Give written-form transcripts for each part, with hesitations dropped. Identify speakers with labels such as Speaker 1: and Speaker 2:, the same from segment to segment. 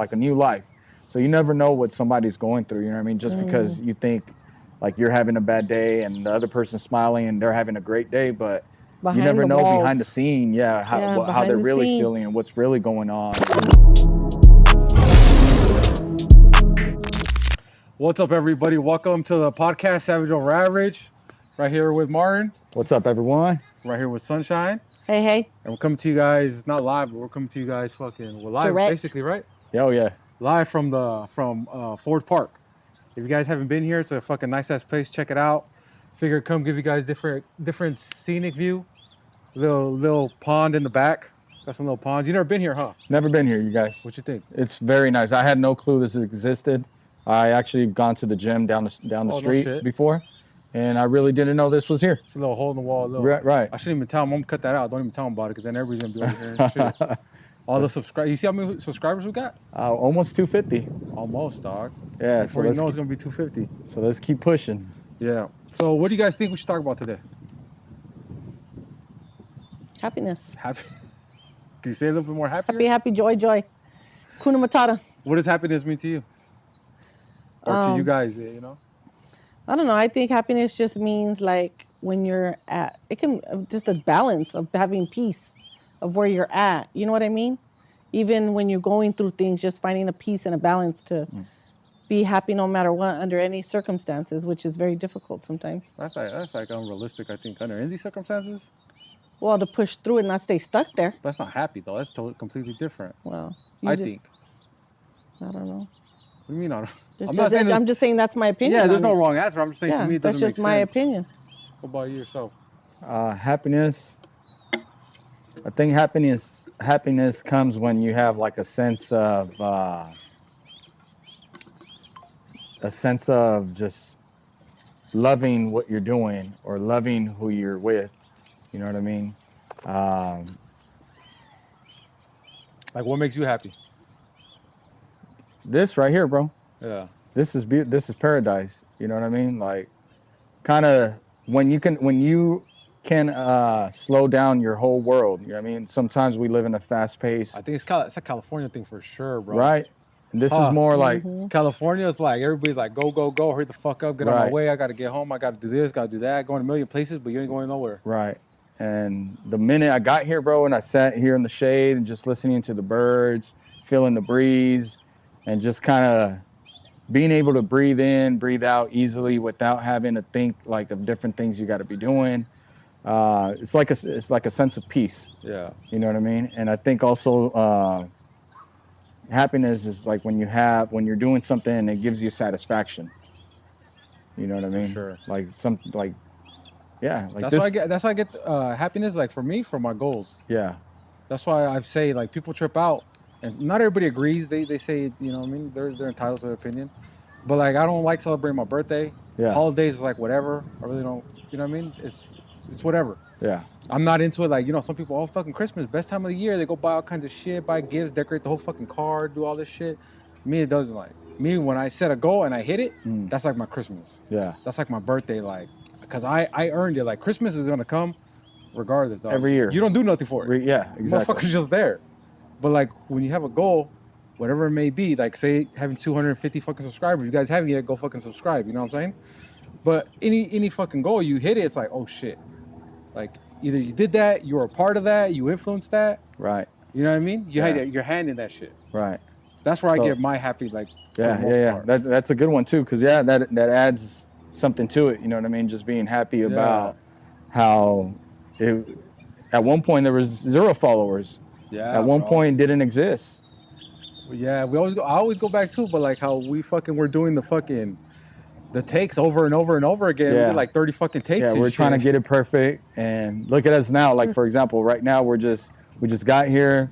Speaker 1: like a new life. So you never know what somebody's going through, you know what I mean? Just because you think like you're having a bad day and the other person's smiling and they're having a great day, but you
Speaker 2: Behind
Speaker 1: never
Speaker 2: the
Speaker 1: know
Speaker 2: walls.
Speaker 1: behind the scene, how
Speaker 2: behind
Speaker 1: they're
Speaker 2: the
Speaker 1: really
Speaker 2: scene.
Speaker 1: feeling and what's really going on.
Speaker 3: What's up, everybody? Welcome to the podcast Savage Over Average. Right here with Martin.
Speaker 1: What's up, everyone?
Speaker 3: Right here with Sunshine.
Speaker 2: Hey.
Speaker 3: And we're coming to you guys, not live, but we're coming to you guys we're live,
Speaker 2: Direct.
Speaker 3: basically, right?
Speaker 1: Oh, yeah.
Speaker 3: Live from Ford Park. If you guys haven't been here, it's a fucking nice-ass place. Check it out. Figured come give you guys different scenic view. Little pond in the back. Got some little ponds. You never been here, huh?
Speaker 1: Never been here, you guys.
Speaker 3: What you think?
Speaker 1: It's very nice. I had no clue this existed. I actually gone to the gym down the street before, and I really didn't know this was here.
Speaker 3: It's a little hole in the wall.
Speaker 1: Right.
Speaker 3: I shouldn't even tell them. I'm gonna cut that out. Don't even tell them about it, because then everybody's gonna be over here and shit. All the subscribers. You see how many subscribers we got?
Speaker 1: Almost 250.
Speaker 3: Almost, dog.
Speaker 1: Yeah.
Speaker 3: Before you know, it's gonna be 250.
Speaker 1: So let's keep pushing.
Speaker 3: Yeah. So what do you guys think we should talk about today?
Speaker 2: Happiness.
Speaker 3: Happy. Can you say a little bit more happier?
Speaker 2: Happy, joy. Kuna Matata.
Speaker 3: What does happiness mean to you? Or to you guys, you know?
Speaker 2: I don't know. I think happiness just means like when you're at, it can just a balance of having peace of where you're at. You know what I mean? Even when you're going through things, just finding a peace and a balance to be happy no matter what, under any circumstances, which is very difficult sometimes.
Speaker 3: That's like unrealistic, I think, under any circumstances.
Speaker 2: Well, to push through it and not stay stuck there.
Speaker 3: That's not happy, though. That's totally completely different.
Speaker 2: Well,
Speaker 3: I think.
Speaker 2: I don't know.
Speaker 3: What do you mean?
Speaker 2: I'm just saying that's my opinion.
Speaker 3: Yeah, there's no wrong answer. I'm just saying to me it doesn't
Speaker 2: that's just
Speaker 3: make
Speaker 2: my
Speaker 3: sense.
Speaker 2: opinion.
Speaker 3: What about you yourself?
Speaker 1: Happiness. I think happiness comes when you have like a sense of just loving what you're doing or loving who you're with. You know what I mean?
Speaker 3: Like, what makes you happy?
Speaker 1: This right here, bro.
Speaker 3: Yeah.
Speaker 1: This is paradise. You know what I mean? Like, kind of when you can slow down your whole world. You know what I mean? Sometimes we live in a fast pace.
Speaker 3: I think it's a California thing for sure, bro.
Speaker 1: Right. And this is more like
Speaker 3: California is like everybody's like go, hurry the fuck up, get on my way. I gotta get home. I gotta do this, gotta do that. Going a million places, but you ain't going nowhere.
Speaker 1: Right. And the minute I got here, bro, and I sat here in the shade and just listening to the birds, feeling the breeze, and just kind of being able to breathe in, breathe out easily without having to think like of different things you got to be doing. It's like a sense of peace.
Speaker 3: Yeah.
Speaker 1: You know what I mean? And I think also happiness is like when you're doing something and it gives you satisfaction. You know what I mean?
Speaker 3: For sure. That's why I get happiness. Like for me, for my goals.
Speaker 1: Yeah.
Speaker 3: That's why I say like people trip out, and not everybody agrees. They say, you know what I mean? They're entitled to their opinion. But like I don't like celebrating my birthday.
Speaker 1: Yeah.
Speaker 3: Holidays is like whatever. I really don't. You know what I mean? It's whatever.
Speaker 1: Yeah.
Speaker 3: I'm not into it. Like, you know, some people, fucking Christmas, best time of the year. They go buy all kinds of shit, buy gifts, decorate the whole fucking car, do all this shit. Me, it doesn't like. Me, when I set a goal and I hit it, that's like my Christmas.
Speaker 1: Yeah.
Speaker 3: That's like my birthday, like, because I earned it. Like, Christmas is gonna come regardless, dog.
Speaker 1: Every year.
Speaker 3: You don't do nothing for it.
Speaker 1: Yeah, exactly.
Speaker 3: Motherfucker's just there. But like, when you have a goal, whatever it may be, like say having 250 fucking subscribers, you guys haven't yet, go fucking subscribe. You know what I'm saying? But any fucking goal you hit it, it's like, oh shit. Like either you did that, you were a part of that, you influenced that.
Speaker 1: Right.
Speaker 3: You know what I mean? You had your hand in that shit.
Speaker 1: Right.
Speaker 3: That's where I get my happy, like.
Speaker 1: Yeah. That's a good one too, because that adds something to it. You know what I mean? Just being happy about how at one point there was 0 followers.
Speaker 3: Yeah.
Speaker 1: At one point didn't exist.
Speaker 3: Yeah, I always go back to, but like how we fucking were doing the takes over and over and over again.
Speaker 1: Yeah.
Speaker 3: We did like 30 fucking takes.
Speaker 1: Yeah, we're trying to get it perfect. And look at us now. Like, for example, right now we just got here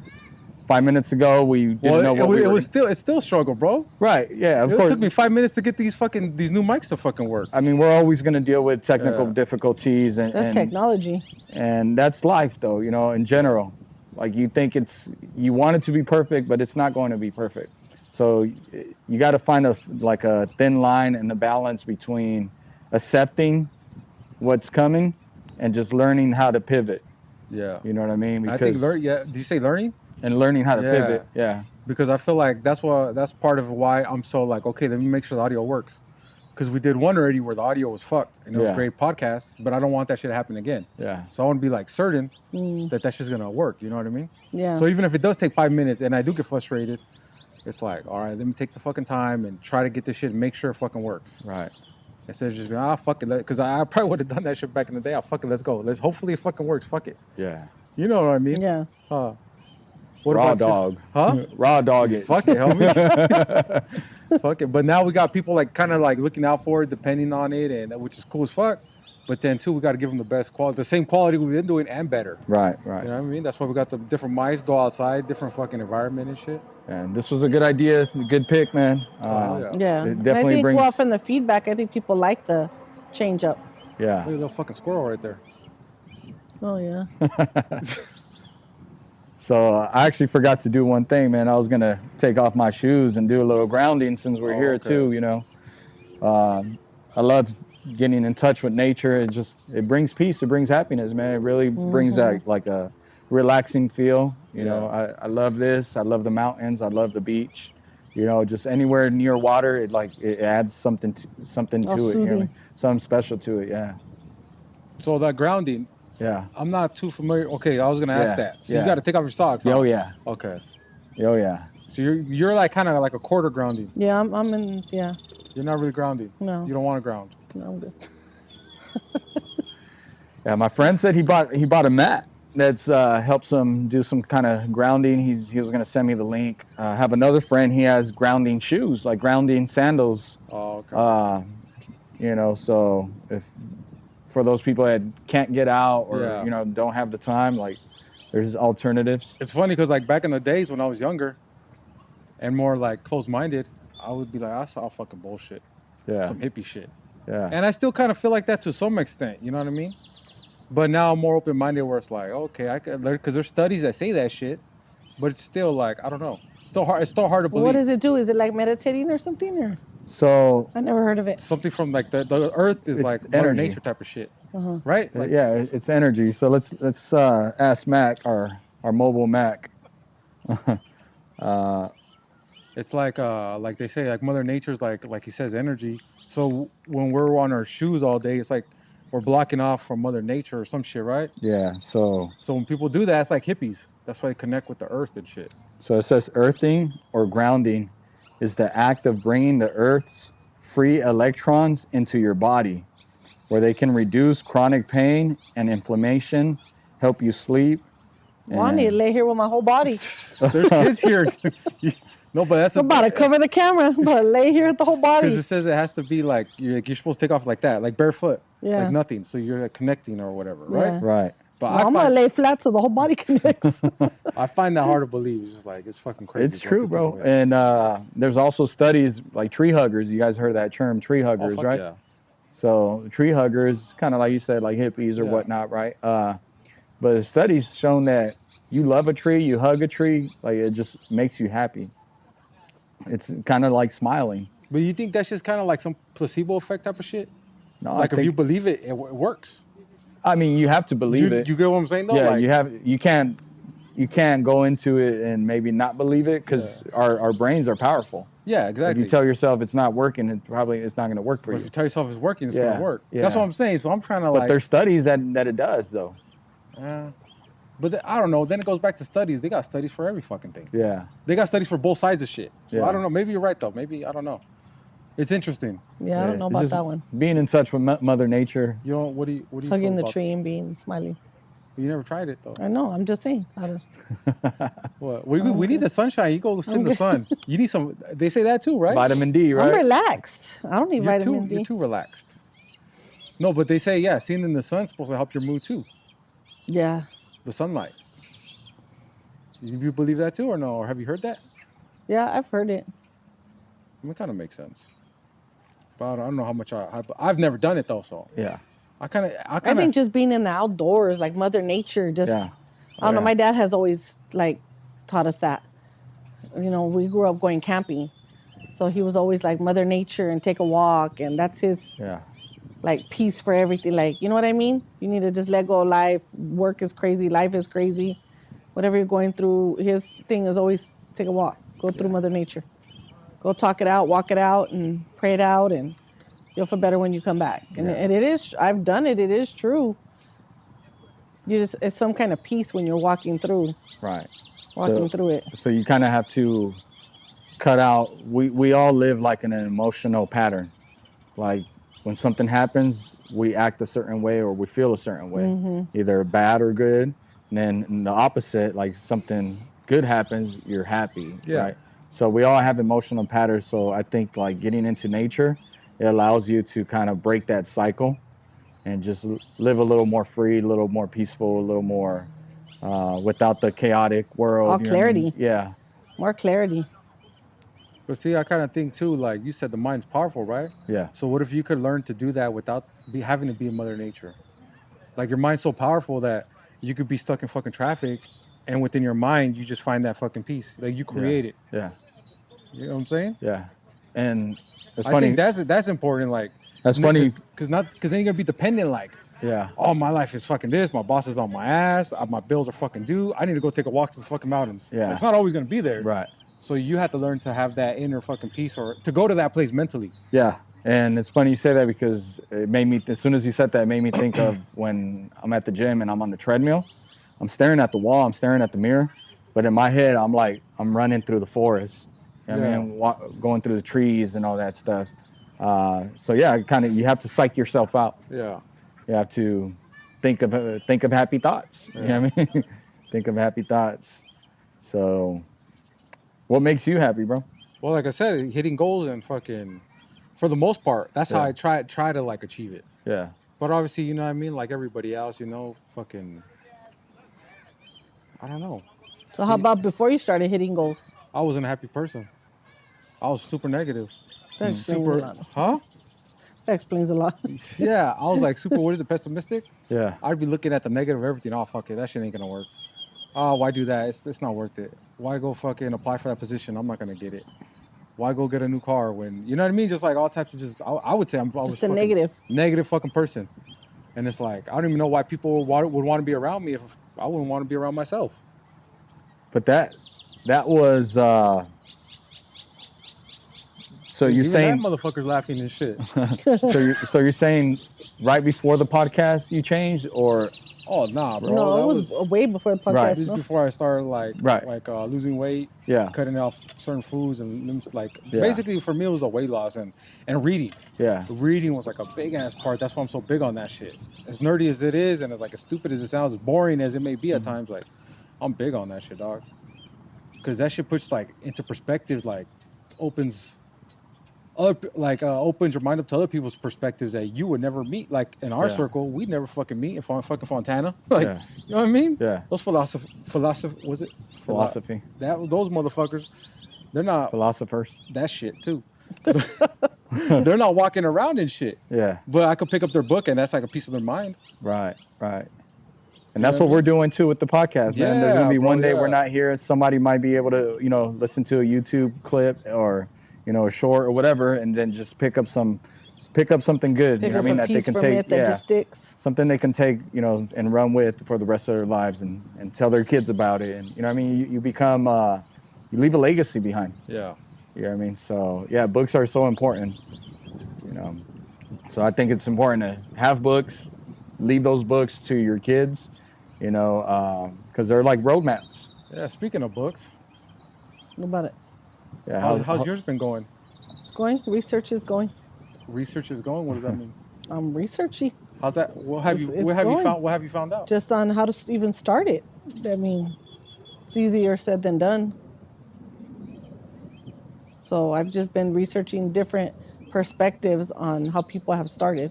Speaker 1: 5 minutes ago. We didn't know what we were.
Speaker 3: It's still a struggle, bro.
Speaker 1: Right, yeah, of course.
Speaker 3: It took me 5 minutes to get these new mics to fucking work.
Speaker 1: I mean, we're always going to deal with technical difficulties.
Speaker 2: That's technology.
Speaker 1: And that's life, though, you know, in general. Like, you think you want it to be perfect, but it's not going to be perfect. So you got to find a thin line and the balance between accepting what's coming and just learning how to pivot.
Speaker 3: Yeah.
Speaker 1: You know what I mean?
Speaker 3: Because do you say learning?
Speaker 1: and learning how to
Speaker 3: Yeah.
Speaker 1: pivot. Yeah.
Speaker 3: Because I feel like that's part of why I'm so like, okay, let me make sure the audio works. Because we did one already where the audio was fucked and it was
Speaker 1: Yeah.
Speaker 3: great podcast, but I don't want that shit to happen again.
Speaker 1: Yeah.
Speaker 3: So I want to be like certain that shit's gonna work. You know what I mean?
Speaker 2: Yeah.
Speaker 3: So even if it does take 5 minutes and I do get frustrated, it's like, all right, let me take the fucking time and try to get this shit and make sure it fucking works.
Speaker 1: Right.
Speaker 3: Instead of just being, fuck it, because I probably would have done that shit back in the day. Fuck it, let's go. Hopefully it fucking works. Fuck it.
Speaker 1: Yeah.
Speaker 3: You know what I mean?
Speaker 2: Yeah.
Speaker 3: What
Speaker 1: Raw
Speaker 3: about you?
Speaker 1: dog.
Speaker 3: Huh?
Speaker 1: Raw dog it.
Speaker 3: Fuck it, homie. Fuck it. But now we got people like kind of like looking out for it, depending on it, and which is cool as fuck. But then too, we got to give them the best quality, the same quality we've been doing and better.
Speaker 1: Right.
Speaker 3: You
Speaker 1: Right.
Speaker 3: know what I mean? That's why we got the different mics, go outside, different fucking environment and shit.
Speaker 1: And this was a good idea. It's a good pick, man.
Speaker 3: yeah.
Speaker 2: Yeah.
Speaker 1: It
Speaker 2: And
Speaker 1: definitely
Speaker 2: I think
Speaker 1: brings.
Speaker 2: well, from the feedback, I think people like the change up.
Speaker 3: Look
Speaker 1: Yeah.
Speaker 3: at that little fucking squirrel right there.
Speaker 2: Oh yeah.
Speaker 1: So I actually forgot to do one thing, man. I was gonna take off my shoes and do a little grounding since we're here
Speaker 3: okay.
Speaker 1: too. You know, I love getting in touch with nature. It brings peace. It brings happiness, man. It really brings that like a relaxing feel. You know, I love this. I love the mountains. I love the beach. You know, just anywhere near water, it adds something to it. You know what I
Speaker 2: soothing.
Speaker 1: mean? Something special to it. Yeah.
Speaker 3: So that grounding,
Speaker 1: Yeah.
Speaker 3: I'm not too familiar. Okay, I was gonna ask
Speaker 1: Yeah,
Speaker 3: that. So
Speaker 1: yeah.
Speaker 3: you got to take off your socks. Huh?
Speaker 1: Oh yeah.
Speaker 3: Okay.
Speaker 1: Oh yeah.
Speaker 3: So you're like kind of like a quarter grounding.
Speaker 2: Yeah. I'm in. Yeah.
Speaker 3: You're not really grounding.
Speaker 2: No.
Speaker 3: You don't want to ground.
Speaker 2: No, I'm good.
Speaker 1: Yeah, my friend said he bought a mat that's helps him do some kind of grounding. He was gonna send me the link. I have another friend. He has grounding shoes, like grounding sandals.
Speaker 3: Oh, okay.
Speaker 1: You know, so if for those people that can't get out or
Speaker 3: Yeah.
Speaker 1: you know don't have the time, like there's alternatives.
Speaker 3: It's funny because like back in the days when I was younger and more like closed-minded, I would be like, I saw fucking bullshit,
Speaker 1: Yeah,
Speaker 3: some hippie shit.
Speaker 1: yeah,
Speaker 3: And I still kind of feel like that to some extent, you know what I mean? But now I'm more open-minded where it's like, okay, I could learn, because there's studies that say that shit, but it's still like, I don't know. It's still hard to believe.
Speaker 2: What does it do? Is it like meditating or something? Or
Speaker 1: So
Speaker 2: I never heard of it.
Speaker 3: Something from like the earth is
Speaker 1: It's
Speaker 3: like Mother
Speaker 1: energy.
Speaker 3: Nature type of shit, right? Like,
Speaker 1: yeah, it's energy. So let's ask Mac, our mobile Mac.
Speaker 3: It's like they say, like Mother Nature's like he says, energy. So when we're on our shoes all day, it's like we're blocking off from Mother Nature or some shit, right?
Speaker 1: Yeah. So
Speaker 3: So when people do that, it's like hippies. That's why they connect with the earth and shit.
Speaker 1: it says earthing or grounding is the act of bringing the earth's free electrons into your body, where they can reduce chronic pain and inflammation, help you sleep.
Speaker 2: Well, I need to lay here with my whole body.
Speaker 3: There's kids here. No, but that's
Speaker 2: I'm about to cover the camera. I'm about to lay here with the whole
Speaker 3: because
Speaker 2: body.
Speaker 3: it says it has to be like you're supposed to take off like that, like barefoot,
Speaker 2: Yeah.
Speaker 3: like nothing. So you're like, connecting or whatever, right?
Speaker 2: Yeah.
Speaker 1: Right.
Speaker 3: But
Speaker 2: Well, I'm gonna lay flat so the whole body connects.
Speaker 3: I find that hard to believe. It's just like it's fucking crazy.
Speaker 1: It's
Speaker 3: what
Speaker 1: true,
Speaker 3: people
Speaker 1: bro.
Speaker 3: do, yeah.
Speaker 1: And there's also studies like tree huggers. You guys heard that term, tree
Speaker 3: Oh,
Speaker 1: huggers,
Speaker 3: fuck
Speaker 1: right?
Speaker 3: Yeah.
Speaker 1: So tree huggers, kind of like you said, like hippies or
Speaker 3: Yeah.
Speaker 1: whatnot, right? But the studies shown that you love a tree, you hug a tree, like it just makes you happy. It's kind of like smiling.
Speaker 3: But you think that's just kind of like some placebo effect type of shit?
Speaker 1: No,
Speaker 3: Like
Speaker 1: I
Speaker 3: if you
Speaker 1: think,
Speaker 3: believe it, it works.
Speaker 1: I mean, you have to believe it.
Speaker 3: You get what I'm saying though?
Speaker 1: Yeah,
Speaker 3: Like,
Speaker 1: you can't go into it and maybe not believe it because our brains are powerful.
Speaker 3: Yeah, exactly.
Speaker 1: If you tell yourself it's not working, it's not going to work for
Speaker 3: But if
Speaker 1: you.
Speaker 3: you tell yourself it's working, it's
Speaker 1: Yeah,
Speaker 3: gonna work.
Speaker 1: yeah.
Speaker 3: That's what I'm saying. So I'm trying to
Speaker 1: But
Speaker 3: like.
Speaker 1: there's studies that it does though.
Speaker 3: I don't know. Then it goes back to studies. They got studies for every fucking thing.
Speaker 1: Yeah.
Speaker 3: They got studies for both sides of shit. So
Speaker 1: Yeah.
Speaker 3: I don't know. Maybe you're right though. Maybe I don't know. It's interesting.
Speaker 2: Yeah, I don't know
Speaker 1: It's
Speaker 2: about
Speaker 1: just
Speaker 2: that one.
Speaker 1: Being in touch with Mother Nature.
Speaker 3: You know what do you
Speaker 2: Hugging
Speaker 3: feel
Speaker 2: the
Speaker 3: about
Speaker 2: tree and being smiling.
Speaker 3: that? You never tried it though.
Speaker 2: I know. I'm just saying. I don't,
Speaker 3: What? We need the sunshine. You go sit in the sun. You need some. They say that too, right?
Speaker 1: Vitamin D,
Speaker 2: I'm
Speaker 1: right?
Speaker 2: relaxed. I don't need vitamin D.
Speaker 3: You're too relaxed. No, but they say seeing in the sun's supposed to help your mood too.
Speaker 2: Yeah.
Speaker 3: The sunlight. You believe that too, or no? Or have you heard that?
Speaker 2: Yeah, I've heard it.
Speaker 3: I mean, it kind of makes sense. But I don't know how much I've never done it though, so
Speaker 1: Yeah.
Speaker 3: I kind
Speaker 2: I
Speaker 3: of.
Speaker 2: think just being in the outdoors, like Mother Nature, just
Speaker 1: Yeah.
Speaker 2: I don't know.
Speaker 1: Yeah.
Speaker 2: My dad has always like taught us that. You know, we grew up going camping, so he was always like Mother Nature and take a walk, and that's his
Speaker 1: Yeah.
Speaker 2: like peace for everything. Like, you know what I mean? You need to just let go of life. Work is crazy. Life is crazy. whatever you're going through, his thing is always take a walk, go through Mother Nature, go talk it out, walk it out, and pray it out, and you'll feel better when you come back. And,
Speaker 1: Yeah.
Speaker 2: and it is, I've done it. It is true. It's some kind of peace when you're walking through
Speaker 1: Right.
Speaker 2: through it.
Speaker 1: So you kind of have to cut out. We all live like in an emotional pattern. Like when something happens, we act a certain way or we feel a certain way, either bad or good. And then in the opposite, like something good happens, you're happy,
Speaker 3: Yeah.
Speaker 1: right? So we all have emotional patterns. So I think like getting into nature, it allows you to kind of break that cycle and just live a little more free, a little more peaceful, a little more without the chaotic world.
Speaker 2: All
Speaker 1: you know what I mean?
Speaker 2: clarity.
Speaker 1: Yeah,
Speaker 2: More clarity.
Speaker 3: But see, I kind of think too, like you said, the mind's powerful, right?
Speaker 1: yeah,
Speaker 3: So what if you could learn to do that without having to be in Mother Nature? Like your mind's so powerful that you could be stuck in fucking traffic, and within your mind, you just find that fucking peace. Like you create it.
Speaker 1: yeah,
Speaker 3: You know what I'm saying?
Speaker 1: yeah. And it's
Speaker 3: I
Speaker 1: funny.
Speaker 3: think that's important. Like
Speaker 1: That's funny.
Speaker 3: because then you're gonna be dependent. Like,
Speaker 1: Yeah,
Speaker 3: oh, my life is fucking this. My boss is on my ass. My bills are fucking due. I need to go take a walk to the fucking mountains.
Speaker 1: Yeah.
Speaker 3: Like, it's not always gonna be there.
Speaker 1: right.
Speaker 3: So you have to learn to have that inner fucking peace, or to go to that place mentally.
Speaker 1: Yeah, and it's funny you say that because it made me. As soon as you said that, it made me think of when I'm at the gym and I'm on the treadmill. I'm staring at the wall. I'm staring at the mirror, but in my head, I'm like I'm running through the forest. You know what I mean, going through the trees and all that stuff. So yeah, kind of you have to psych yourself out.
Speaker 3: Yeah.
Speaker 1: You have to think of happy thoughts. You know what I mean? Think of happy thoughts. So, what makes you happy, bro?
Speaker 3: Well, like I said, hitting goals and fucking, for the most part, that's how
Speaker 1: Yeah.
Speaker 3: I try to like achieve it.
Speaker 1: Yeah,
Speaker 3: But obviously, you know what I mean? Like everybody else, fucking, I don't know.
Speaker 2: So how about before you started hitting goals?
Speaker 3: I wasn't a happy person. I was super negative.
Speaker 2: That explains a
Speaker 3: Super,
Speaker 2: lot.
Speaker 3: huh?
Speaker 2: That explains a lot.
Speaker 3: Yeah, I was like super, what is it, pessimistic?
Speaker 1: yeah,
Speaker 3: I'd be looking at the negative of everything. Oh, fuck it, that shit ain't gonna work. Oh, why do that? It's not worth it. Why go fucking apply for that position? I'm not gonna get it. Why go get a new car when, you know what I mean? Just like all types of I would say I was
Speaker 2: Just the
Speaker 3: fucking
Speaker 2: negative.
Speaker 3: negative fucking person. And it's like, I don't even know why people would want to be around me if I wouldn't want to be around myself.
Speaker 1: but that was. So you're
Speaker 3: Even
Speaker 1: saying
Speaker 3: that motherfucker's laughing and shit.
Speaker 1: so you're saying right before the podcast you changed or
Speaker 3: Oh, nah, bro.
Speaker 2: No,
Speaker 3: that
Speaker 2: it was way before the podcast.
Speaker 1: Right.
Speaker 3: This is
Speaker 2: No?
Speaker 3: before I started
Speaker 1: Right.
Speaker 3: losing weight,
Speaker 1: yeah,
Speaker 3: cutting off certain foods, and like
Speaker 1: Yeah.
Speaker 3: basically for me it was a weight loss and reading.
Speaker 1: yeah,
Speaker 3: Reading was like a big ass part. That's why I'm so big on that shit. As nerdy as it is, and as like as stupid as it sounds, as boring as it may be at times, like I'm big on that shit, dog. Because that shit puts like into perspective, like opens opens your mind up to other people's perspectives that you would never meet. Like in our
Speaker 1: Yeah.
Speaker 3: circle, we'd never fucking meet in fucking Fontana. Like,
Speaker 1: Yeah.
Speaker 3: you know what I mean?
Speaker 1: Yeah.
Speaker 3: Those was it?
Speaker 1: philosophy,
Speaker 3: Those motherfuckers, they're not
Speaker 1: philosophers,
Speaker 3: that shit too. They're not walking around and shit.
Speaker 1: yeah,
Speaker 3: But I could pick up their book and that's like a piece of their mind.
Speaker 1: right. And that's what we're doing too with the podcast, man. There's gonna
Speaker 3: Yeah,
Speaker 1: be
Speaker 3: bro,
Speaker 1: one day we're
Speaker 3: yeah.
Speaker 1: not here. Somebody might be able to, listen to a YouTube clip or, a short or whatever, and then just pick up something good.
Speaker 2: Pick
Speaker 1: You know what I
Speaker 2: up
Speaker 1: mean?
Speaker 2: a
Speaker 1: That they
Speaker 2: piece
Speaker 1: can
Speaker 2: from
Speaker 1: take,
Speaker 2: it that just sticks.
Speaker 1: something they can take, and run with for the rest of their lives and tell their kids about it. And you know what I mean? You become, you leave a legacy behind.
Speaker 3: Yeah.
Speaker 1: You know what I mean? So yeah, books are so important. So I think it's important to have books, leave those books to your kids, because they're like roadmaps.
Speaker 3: Yeah. Speaking of books,
Speaker 2: What about it?
Speaker 1: Yeah,
Speaker 3: how's yours been going?
Speaker 2: It's going. Research is going.
Speaker 3: Research is going. What does that mean?
Speaker 2: I'm researchy
Speaker 3: How's that? What have
Speaker 2: It's
Speaker 3: you
Speaker 2: going.
Speaker 3: found? What have you found out?
Speaker 2: just on how to even start it. I mean, it's easier said than done. So I've just been researching different perspectives on how people have started.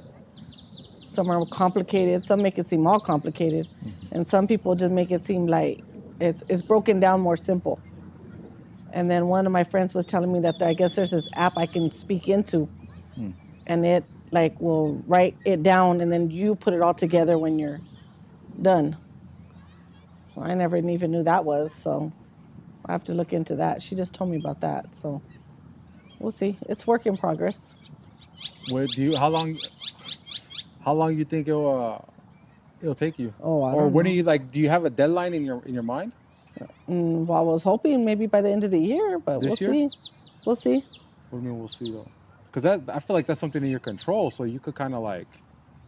Speaker 2: Some are complicated, some make it seem all complicated, and some people just make it seem like it's broken down more simple. And then one of my friends was telling me that I guess there's this app I can speak into, and it like will write it down, and then you put it all together when you're done. So I never even knew that was, so I have to look into that. She just told me about that, so we'll see. It's work in progress.
Speaker 3: How long you think it'll take you?
Speaker 2: Oh, I
Speaker 3: Or
Speaker 2: don't
Speaker 3: when
Speaker 2: know.
Speaker 3: do you do you have a deadline in your mind?
Speaker 2: Well, I was hoping maybe by the end of the year, but
Speaker 3: This
Speaker 2: we'll
Speaker 3: year?
Speaker 2: see. We'll see.
Speaker 3: What do you mean we'll see though? Because that I feel like that's something in your control, so you could kind of like,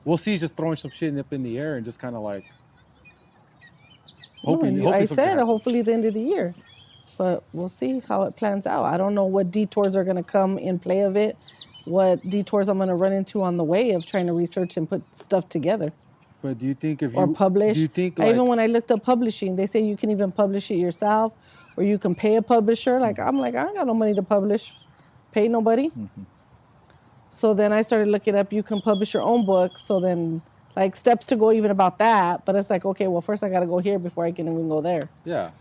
Speaker 3: we'll see, just throwing some shit up in the air and just kind of like
Speaker 2: No,
Speaker 3: hoping
Speaker 2: I
Speaker 3: something
Speaker 2: said
Speaker 3: happens.
Speaker 2: hopefully the end of the year, but we'll see how it plans out. I don't know what detours are going to come in play of it, what detours I'm going to run into on the way of trying to research and put stuff together
Speaker 3: But do you think if
Speaker 2: or
Speaker 3: you
Speaker 2: publish.
Speaker 3: do you think
Speaker 2: Even
Speaker 3: like
Speaker 2: when I looked up publishing, they say you can even publish it yourself, or you can pay a publisher. Like I'm like I ain't got no money to publish, pay nobody. So then I started looking up, you can publish your own book. So then, like, steps to go even about that. But it's like, okay, well, first I got to go here before I can even go there.
Speaker 3: yeah,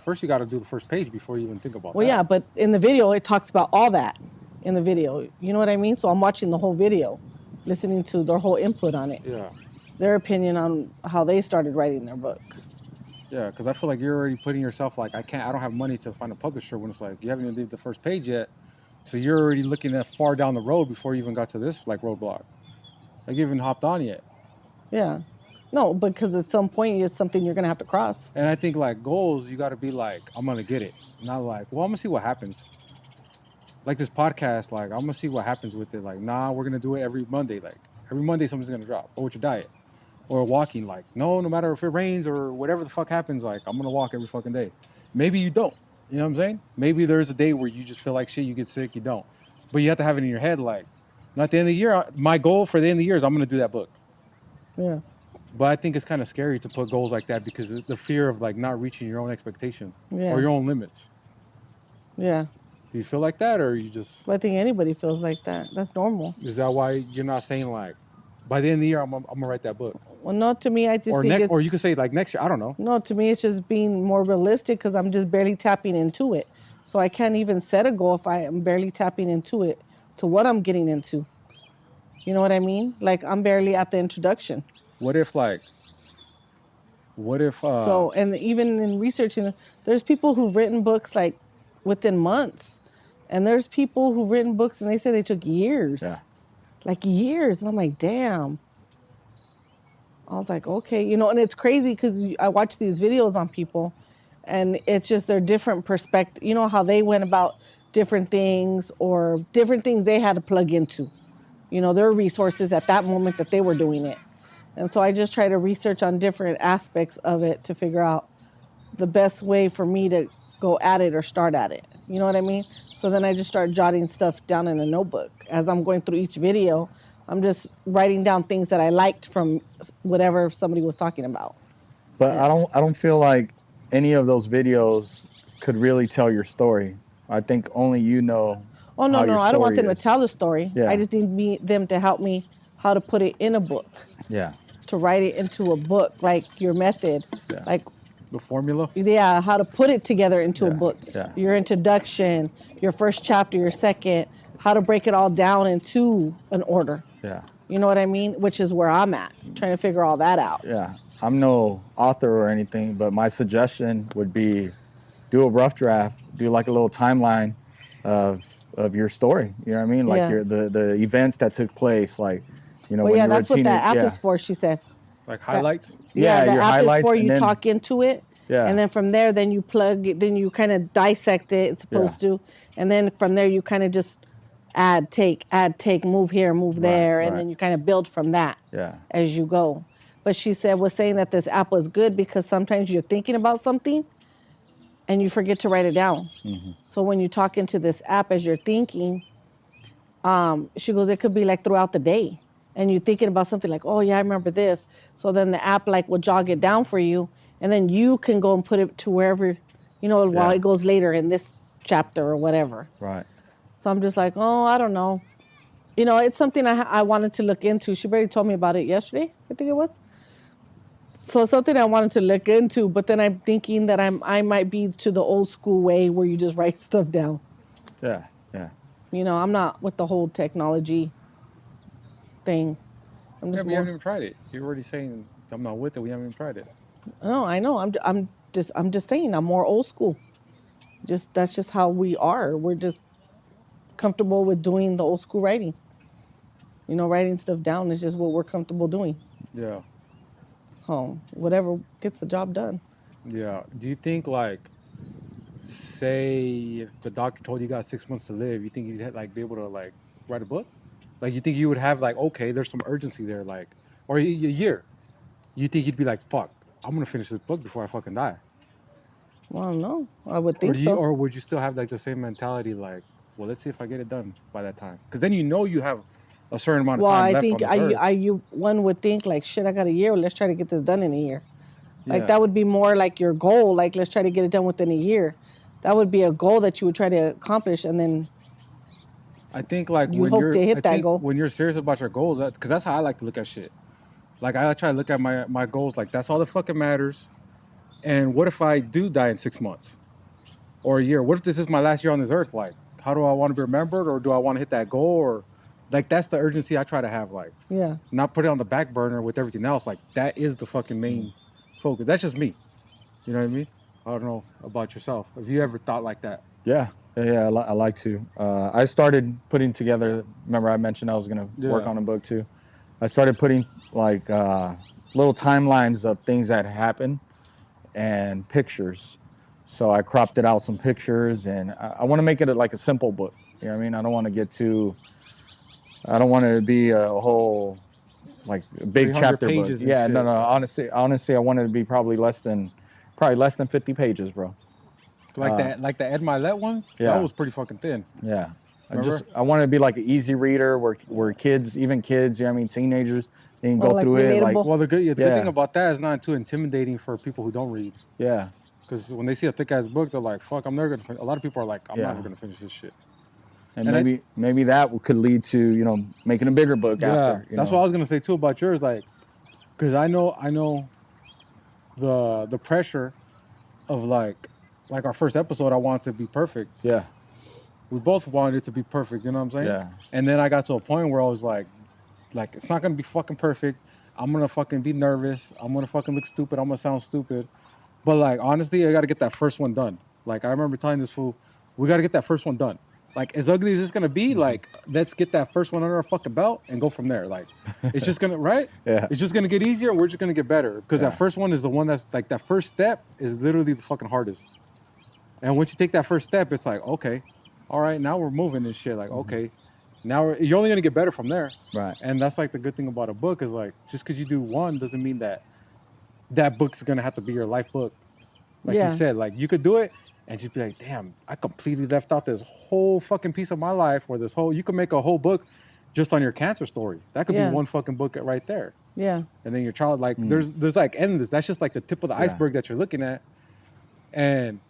Speaker 3: first you got to do the first page before you even think about
Speaker 2: Well,
Speaker 3: that.
Speaker 2: yeah, but in the video, it talks about all that in the video. You know what I mean? So I'm watching the whole video, listening to their whole input on it,
Speaker 3: Yeah,
Speaker 2: their opinion on how they started writing their book.
Speaker 3: yeah, because I feel like you're already putting yourself like, I don't have money to find a publisher, when it's like you haven't even did the first page yet, so you're already looking at far down the road before you even got to this like roadblock. Like you even hopped on yet.
Speaker 2: Yeah. No, because at some point, it's something you're going to have to cross.
Speaker 3: And I think like goals, you got to be like, I'm gonna get it, not like, well, I'm gonna see what happens. Like this podcast, like I'm gonna see what happens with it. Like, nah, we're gonna do it every Monday. Like every Monday, something's gonna drop. Or with your diet, or walking. Like, no matter if it rains or whatever the fuck happens, like I'm gonna walk every fucking day. Maybe you don't. You know what I'm saying? Maybe there's a day where you just feel like shit, you get sick, you don't. But you have to have it in your head, like, at the end of the year, my goal for the end of the year is I'm gonna do that book.
Speaker 2: Yeah.
Speaker 3: But I think it's kind of scary to put goals like that because the fear of like not reaching your own expectation
Speaker 2: Yeah.
Speaker 3: or your own limits.
Speaker 2: Yeah.
Speaker 3: Do you feel like that, or you just,
Speaker 2: I think anybody feels like that. That's normal.
Speaker 3: is that why you're not saying like, by the end of the year I'm gonna write that book,
Speaker 2: Well, no, to me, I just
Speaker 3: or
Speaker 2: think it's...
Speaker 3: or you could say like next year, I don't know.
Speaker 2: No, to me, it's just being more realistic because I'm just barely tapping into it. So I can't even set a goal if I am barely tapping into it, to what I'm getting into. You know what I mean? Like, I'm barely at the introduction.
Speaker 3: What if
Speaker 2: So, and even in researching, there's people who've written books like within months. And there's people who've written books and they say they took years.
Speaker 1: Yeah.
Speaker 2: Like years. And I'm like, damn. I was like, okay, you know, and it's crazy because I watch these videos on people and it's just their different perspective. You know how they went about different things or different things they had to plug into, you know, their resources at that moment that they were doing it. And so I just try to research on different aspects of it to figure out the best way for me to go at it or start at it. You know what I mean? So then I just start jotting stuff down in a notebook. As I'm going through each video, I'm just writing down things that I liked from whatever somebody was talking about.
Speaker 1: But I don't feel like any of those videos could really tell your story. I think only you know.
Speaker 2: Oh, no,
Speaker 1: how
Speaker 2: no,
Speaker 1: your
Speaker 2: I don't want
Speaker 1: story
Speaker 2: them to
Speaker 1: is.
Speaker 2: tell the story.
Speaker 1: Yeah.
Speaker 2: I just need them to help me how to put it in a book,
Speaker 1: Yeah.
Speaker 2: to write it into a book, like your method,
Speaker 1: Yeah.
Speaker 2: like,
Speaker 3: the formula?
Speaker 2: yeah, how to put it together into a
Speaker 1: Yeah,
Speaker 2: book.
Speaker 1: yeah.
Speaker 2: Your introduction, your first chapter, your second, how to break it all down into an order.
Speaker 1: Yeah.
Speaker 2: You know what I mean? Which is where I'm at, trying to figure all that out.
Speaker 1: Yeah. I'm no author or anything, but my suggestion would be do a rough draft, do like a little timeline of your story. You know what I mean? Like
Speaker 2: Yeah.
Speaker 1: the events that took place, like, you know,
Speaker 2: Well,
Speaker 1: when
Speaker 2: yeah,
Speaker 1: you were a
Speaker 2: that's what
Speaker 1: teenager.
Speaker 2: that app
Speaker 1: yeah.
Speaker 2: is for, she said.
Speaker 3: Like highlights?
Speaker 1: Yeah,
Speaker 2: the
Speaker 1: your
Speaker 2: app
Speaker 1: highlights
Speaker 2: is for
Speaker 1: and
Speaker 2: you
Speaker 1: then-
Speaker 2: talk into it.
Speaker 1: Yeah.
Speaker 2: And then from there, then you plug it, then you kind of dissect it, it's supposed to. And then from there, you kind of just add, take, move here, move there. And
Speaker 1: right.
Speaker 2: then you kind of build from that
Speaker 1: Yeah.
Speaker 2: as you go. But she said, was saying that this app was good because sometimes you're thinking about something and you forget to write it down. So when you talk into this app as you're thinking, she goes, it could be like throughout the day. And you're thinking about something like, oh, yeah, I remember this. So then the app like will jog it down for you. And then you can go and put it to wherever, you know, while
Speaker 1: Yeah.
Speaker 2: it goes later in this chapter or whatever.
Speaker 1: Right.
Speaker 2: So I'm just like, oh, I don't know. You know, it's something I wanted to look into. She already told me about it yesterday, I think it was. So it's something I wanted to look into, but then I'm thinking that I might be to the old school way where you just write stuff down.
Speaker 1: Yeah. Yeah.
Speaker 2: You know, I'm not with the whole technology thing. I'm
Speaker 3: Yeah,
Speaker 2: just
Speaker 3: but you haven't even tried it. You're already saying I'm not with it. We haven't even tried it.
Speaker 2: No, I know. I'm just saying I'm more old school. That's just how we are. We're just comfortable with doing the old school writing. You know, writing stuff down is just what we're comfortable doing.
Speaker 3: Yeah.
Speaker 2: Whatever gets the job done.
Speaker 3: Yeah. Do you think like, say, if the doctor told you got 6 months to live, you think you'd like be able to like write a book? Like, you think you would have like, okay, there's some urgency there, like, or a year. You think you'd be like, fuck, I'm gonna finish this book before I fucking die,
Speaker 2: Well, no, I would
Speaker 3: or
Speaker 2: think so.
Speaker 3: or would you still have like the same mentality, like, well, let's see if I get it done by that time, because then you have a certain amount of
Speaker 2: Well,
Speaker 3: time
Speaker 2: I
Speaker 3: left
Speaker 2: think
Speaker 3: on this earth.
Speaker 2: one would think like, shit, I got a year. Let's try to get this done in a year. Like
Speaker 3: Yeah.
Speaker 2: that would be more like your goal. Like let's try to get it done within a year. That would be a goal that you would try to accomplish, and then
Speaker 3: I think like
Speaker 2: you hope to hit that goal.
Speaker 3: when you're serious about your goals, because that's how I like to look at shit. Like, I try to look at my goals like that's all that fucking matters. And what if I do die in 6 months or a year? What if this is my last year on this earth? Like, how do I want to be remembered, or do I want to hit that goal? Or like, that's the urgency I try to have. Like,
Speaker 2: Yeah,
Speaker 3: not put it on the back burner with everything else. Like, that is the fucking main focus. That's just me. You know what I mean? I don't know about yourself. Have you ever thought like that?
Speaker 1: Yeah, yeah, I like to. I started putting together. Remember, I mentioned I was gonna work
Speaker 3: Yeah.
Speaker 1: on a book too. I started putting like little timelines of things that happen and pictures. So I cropped it out some pictures, and I want to make it like a simple book. You know what I mean? I don't want to get too. I don't want it to be a whole like a big
Speaker 3: 300
Speaker 1: chapter book.
Speaker 3: pages and
Speaker 1: Yeah, no,
Speaker 3: shit.
Speaker 1: no. Honestly, I want it to be probably less than 50 pages, bro.
Speaker 3: Like the Ed Milet one?
Speaker 1: Yeah.
Speaker 3: That was pretty fucking thin.
Speaker 1: Yeah.
Speaker 3: Remember?
Speaker 1: I want it to be like an easy reader where kids, even kids, you know what I mean, teenagers, they can go
Speaker 2: like
Speaker 1: through it. Like,
Speaker 2: relatable.
Speaker 3: Well, the good
Speaker 1: Yeah.
Speaker 3: thing about that is not too intimidating for people who don't read.
Speaker 1: yeah.
Speaker 3: Because when they see a thick ass book, they're like, "Fuck, I'm never gonna." A lot of people are like, "I'm
Speaker 1: Yeah.
Speaker 3: never gonna finish this shit."
Speaker 1: And
Speaker 3: And I-
Speaker 1: maybe that could lead to, making a bigger book
Speaker 3: Yeah,
Speaker 1: after.
Speaker 3: that's what I was gonna say too about yours, like, because I know the pressure of like our first episode. I wanted to be perfect.
Speaker 1: Yeah.
Speaker 3: We both wanted it to be perfect. You know what I'm saying?
Speaker 1: Yeah.
Speaker 3: And then I got to a point where I was like, it's not gonna be fucking perfect. I'm gonna fucking be nervous. I'm gonna fucking look stupid. I'm gonna sound stupid. But like, honestly, I gotta get that first one done. Like, I remember telling this fool, we gotta get that first one done. Like, as ugly as it's gonna be, like, let's get that first one under our fucking belt and go from there. Like, it's just gonna, right?
Speaker 1: Yeah.
Speaker 3: It's just gonna get easier, and we're just gonna get better. Because
Speaker 1: Yeah.
Speaker 3: that first one is the one that's like, that first step is literally the fucking hardest. And once you take that first step, it's like, okay, all right, now we're moving and shit. Like, okay, now you're only gonna get better from there.
Speaker 1: Right.
Speaker 3: And that's like the good thing about a book is like, just because you do one doesn't mean that book's gonna have to be your life book. Like
Speaker 2: Yeah.
Speaker 3: you said, like, you could do it and just be like, damn, I completely left out this whole fucking piece of my life, or this whole, you could make a whole book just on your cancer story. That could
Speaker 2: Yeah.
Speaker 3: be one fucking book right there.
Speaker 2: Yeah,
Speaker 3: And then your child, like, there's like endless. That's just like the tip of the
Speaker 1: Yeah.
Speaker 3: iceberg that you're looking at. And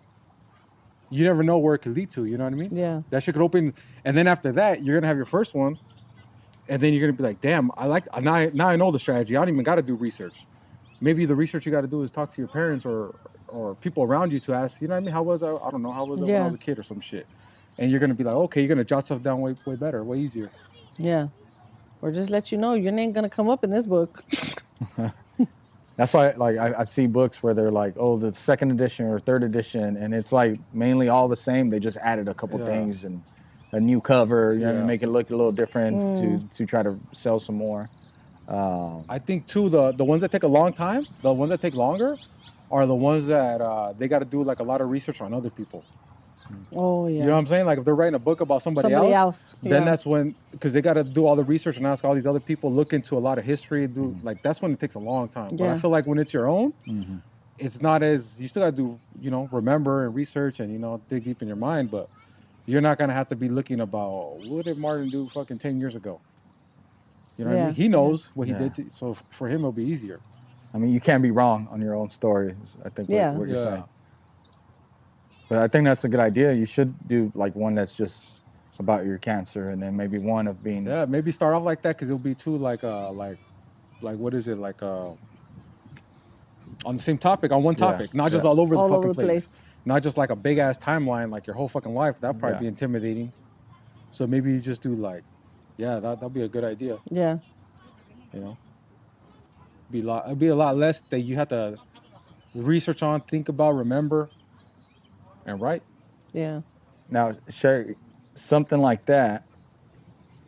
Speaker 3: you never know where it could lead to, you know what I mean?
Speaker 2: yeah,
Speaker 3: That shit could open, and then after that, you're gonna have your first one, and then you're gonna be like, damn, now I know the strategy. I don't even gotta do research. Maybe the research you gotta do is talk to your parents or people around you to ask, you know what I mean? How was I don't know, how was it when I
Speaker 2: Yeah.
Speaker 3: was a kid or some shit? And you're gonna be like, okay, you're gonna jot stuff down way better, way easier.
Speaker 2: yeah. Or just let you know your name gonna come up in this book.
Speaker 1: That's why, like, I see books where they're like, oh, the second edition or third edition, and it's like mainly all the same. They just added a couple
Speaker 3: Yeah.
Speaker 1: things and a new cover, you know,
Speaker 3: Yeah.
Speaker 1: make it look a little different to try to sell some more.
Speaker 3: I think too, the ones that take a long time, the ones that take longer, are the ones that they got to do like a lot of research on other people.
Speaker 2: Oh yeah.
Speaker 3: You know what I'm saying? Like, if they're writing a book about somebody else, then
Speaker 2: yeah.
Speaker 3: that's when, because they got to do all the research and ask all these other people, look into a lot of history, do like, that's when it takes a long time. But I
Speaker 2: Yeah.
Speaker 3: feel like when it's your own, it's not as, you still got to do, remember and research and, dig deep in your mind, but you're not going to have to be looking about, what did Martin do fucking 10 years ago? You know what I
Speaker 2: Yeah.
Speaker 3: mean? He knows what he
Speaker 1: Yeah.
Speaker 3: did, so for him, it'll be easier.
Speaker 1: I mean, you can't be wrong on your own story, is I think
Speaker 2: Yeah.
Speaker 1: what you're
Speaker 3: Yeah.
Speaker 1: saying. But I think that's a good idea. You should do like one that's just about your cancer, and then maybe one of being
Speaker 3: Yeah, maybe start off like that, because it'll be too like what is it, like on the same topic, on one
Speaker 1: Yeah,
Speaker 3: topic, not just
Speaker 1: yeah.
Speaker 3: all over the
Speaker 2: All
Speaker 3: fucking
Speaker 2: over the place.
Speaker 3: Not just like a big ass timeline, like your whole fucking life. That'd probably
Speaker 1: Yeah.
Speaker 3: be intimidating. So maybe you just do like, yeah, that'd be a good idea.
Speaker 2: Yeah.
Speaker 3: You know, it'd be a lot less that you have to research on, think about, remember, and write.
Speaker 2: Yeah.
Speaker 1: Now, share something like that,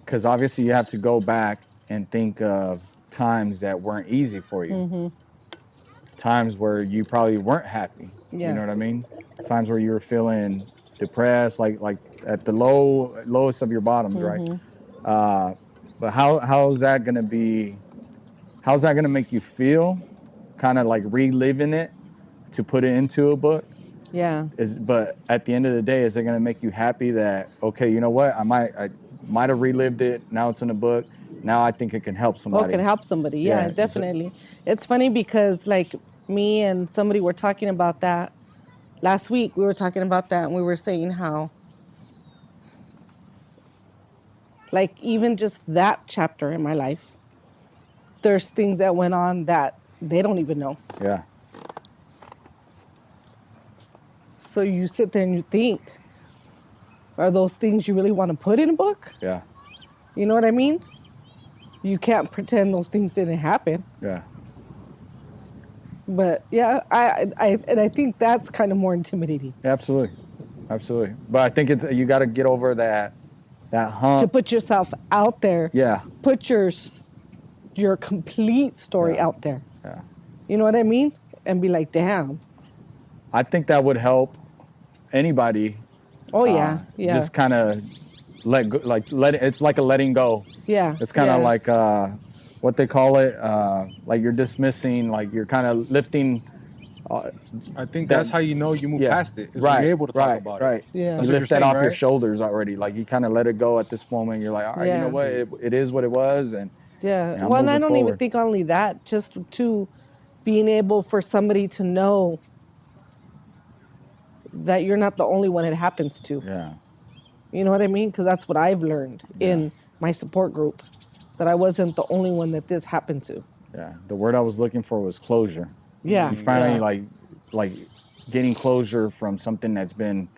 Speaker 1: because obviously you have to go back and think of times that weren't easy for you. times where you probably weren't happy.
Speaker 2: Yeah.
Speaker 1: You know what I mean? Times where you were feeling depressed, like at the lowest of your bottoms, right? But how's that gonna be? How's that gonna make you feel? Kind of like reliving it to put it into a book.
Speaker 2: Yeah.
Speaker 1: But at the end of the day, is it gonna make you happy that, okay, you know what, I might have relived it. Now it's in a book. Now I think it can help
Speaker 2: Oh, it
Speaker 1: somebody.
Speaker 2: can help somebody. Yeah,
Speaker 1: Yeah, so-
Speaker 2: definitely. It's funny because like me and somebody were talking about that last week. We were talking about that and we were saying how like even just that chapter in my life, there's things that went on that they don't even know.
Speaker 1: Yeah,
Speaker 2: So you sit there and you think, are those things you really want to put in a book?
Speaker 1: yeah,
Speaker 2: You know what I mean? You can't pretend those things didn't happen.
Speaker 1: yeah.
Speaker 2: But yeah, I think that's kind of more intimidating
Speaker 1: Absolutely, absolutely. But I think you got to get over that
Speaker 2: to
Speaker 1: hump.
Speaker 2: put yourself out there.
Speaker 1: Yeah,
Speaker 2: Put your complete story
Speaker 1: Yeah.
Speaker 2: out there.
Speaker 1: yeah.
Speaker 2: You know what I mean? And be like, damn.
Speaker 1: I think that would help anybody.
Speaker 2: Oh yeah, yeah,
Speaker 1: Just kind of let go, it's like a letting go.
Speaker 2: yeah.
Speaker 1: It's kind of
Speaker 2: yeah.
Speaker 1: like what they call it, like you're dismissing, like you're kind of lifting.
Speaker 3: I think
Speaker 1: That-
Speaker 3: that's how you know you move
Speaker 1: Yeah,
Speaker 3: past it. Is when
Speaker 1: right.
Speaker 3: you're able to talk
Speaker 1: right,
Speaker 3: about
Speaker 1: right.
Speaker 3: it.
Speaker 2: Yeah.
Speaker 1: You
Speaker 3: That's what
Speaker 1: lift
Speaker 3: you're
Speaker 1: that
Speaker 3: saying,
Speaker 1: off your
Speaker 3: right?
Speaker 1: shoulders already. Like you kind of let it go at this moment. You're like, all right, you
Speaker 2: Yeah.
Speaker 1: know what? It is what it was, and
Speaker 2: Yeah.
Speaker 1: I'm
Speaker 2: Well, and I
Speaker 1: moving
Speaker 2: don't even
Speaker 1: forward.
Speaker 2: think only that, just to being able for somebody to know that you're not the only one it happens to.
Speaker 1: yeah,
Speaker 2: You know what I mean? Because that's what I've learned in my support group, that I wasn't the only one that this happened to.
Speaker 1: yeah. The word I was looking for was closure.
Speaker 2: Yeah.
Speaker 1: You finally
Speaker 2: yeah.
Speaker 1: like getting closure from something that's been.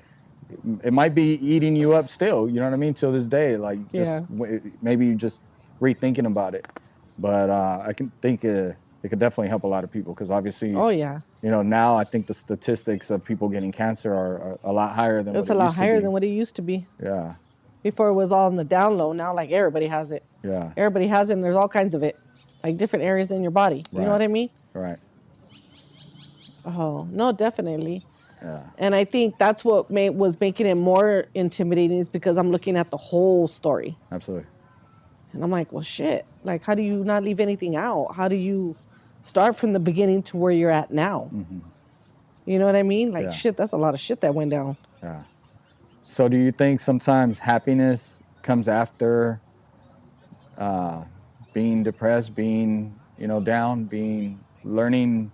Speaker 1: It might be eating you up still. You know what I mean? Till this day, like just maybe just rethinking about it. But I can think it could definitely help a lot of people because obviously,
Speaker 2: Oh yeah.
Speaker 1: you know, now I think the statistics of people getting cancer are a lot higher than
Speaker 2: It's
Speaker 1: what
Speaker 2: a
Speaker 1: it
Speaker 2: lot
Speaker 1: used to
Speaker 2: higher
Speaker 1: be.
Speaker 2: than what it used to be.
Speaker 1: Yeah,
Speaker 2: Before it was all in the down low. Now like everybody has it.
Speaker 1: yeah,
Speaker 2: Everybody has it and there's all kinds of it. Like different areas in your body. You know
Speaker 1: Right.
Speaker 2: what I mean?
Speaker 1: right.
Speaker 2: Oh, no, definitely.
Speaker 1: Yeah,
Speaker 2: And I think that's what was making it more intimidating is because I'm looking at the whole story.
Speaker 1: absolutely.
Speaker 2: And I'm like, well, shit. Like, how do you not leave anything out? How do you start from the beginning to where you're at now? You know what I mean? Like,
Speaker 1: Yeah.
Speaker 2: shit, that's a lot of shit that went down.
Speaker 1: Yeah. So do you think sometimes happiness comes after being depressed, being, you know, down, being learning,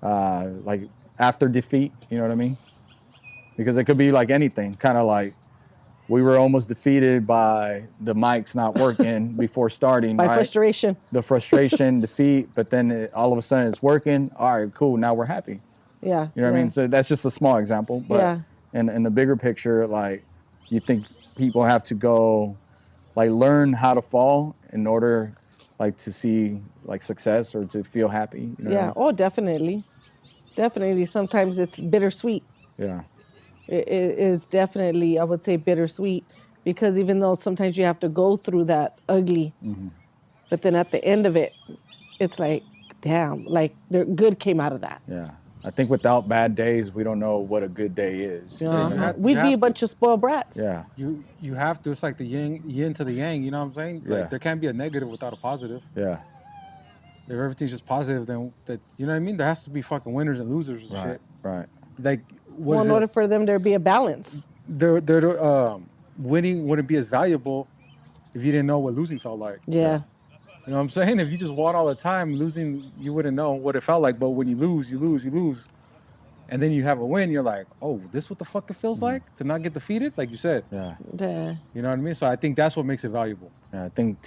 Speaker 1: like after defeat, you know what I mean? Because it could be like anything, kind of like we were almost defeated by the mics not working before starting,
Speaker 2: By
Speaker 1: right?
Speaker 2: frustration.
Speaker 1: The frustration, defeat, but then all of a sudden it's working. All right, cool. Now we're happy.
Speaker 2: Yeah.
Speaker 1: You know what I mean? So that's just a small example, but
Speaker 2: Yeah.
Speaker 1: in the bigger picture, like you think people have to go, like learn how to fall in order, like to see like success or to feel happy. You know
Speaker 2: Yeah.
Speaker 1: what
Speaker 2: Oh, definitely. Definitely. Sometimes it's bittersweet.
Speaker 1: I mean? Yeah,
Speaker 2: It is definitely, I would say, bittersweet because even though sometimes you have to go through that ugly, but then at the end of it, it's like, damn, like the good came out of that.
Speaker 1: yeah. I think without bad days, we don't know what a good day is.
Speaker 2: You
Speaker 3: you
Speaker 2: know?
Speaker 3: have-
Speaker 2: We'd
Speaker 3: you
Speaker 2: be
Speaker 3: have
Speaker 2: a
Speaker 3: to.
Speaker 2: bunch of spoiled brats.
Speaker 1: Yeah,
Speaker 3: You have to. It's like the yin to the yang. You know what I'm saying?
Speaker 1: Yeah.
Speaker 3: Like there can't be a negative without a positive.
Speaker 1: yeah,
Speaker 3: If everything's just positive, then that's, you know what I mean. There has to be fucking winners and losers and
Speaker 1: right,
Speaker 3: shit.
Speaker 1: right.
Speaker 3: Like
Speaker 2: Well,
Speaker 3: what
Speaker 2: in
Speaker 3: is
Speaker 2: order
Speaker 3: it?
Speaker 2: for them to be a balance.
Speaker 3: Winning wouldn't be as valuable if you didn't know what losing felt like.
Speaker 2: Yeah.
Speaker 3: You know what I'm saying? If you just won all the time, losing, you wouldn't know what it felt like. But when you lose, you lose, you lose. And then you have a win, you're like, oh, this what the fuck it feels like to not get defeated? Like you said.
Speaker 1: Yeah.
Speaker 2: Yeah.
Speaker 3: You know what I mean? So I think that's what makes it valuable.
Speaker 1: Yeah, I think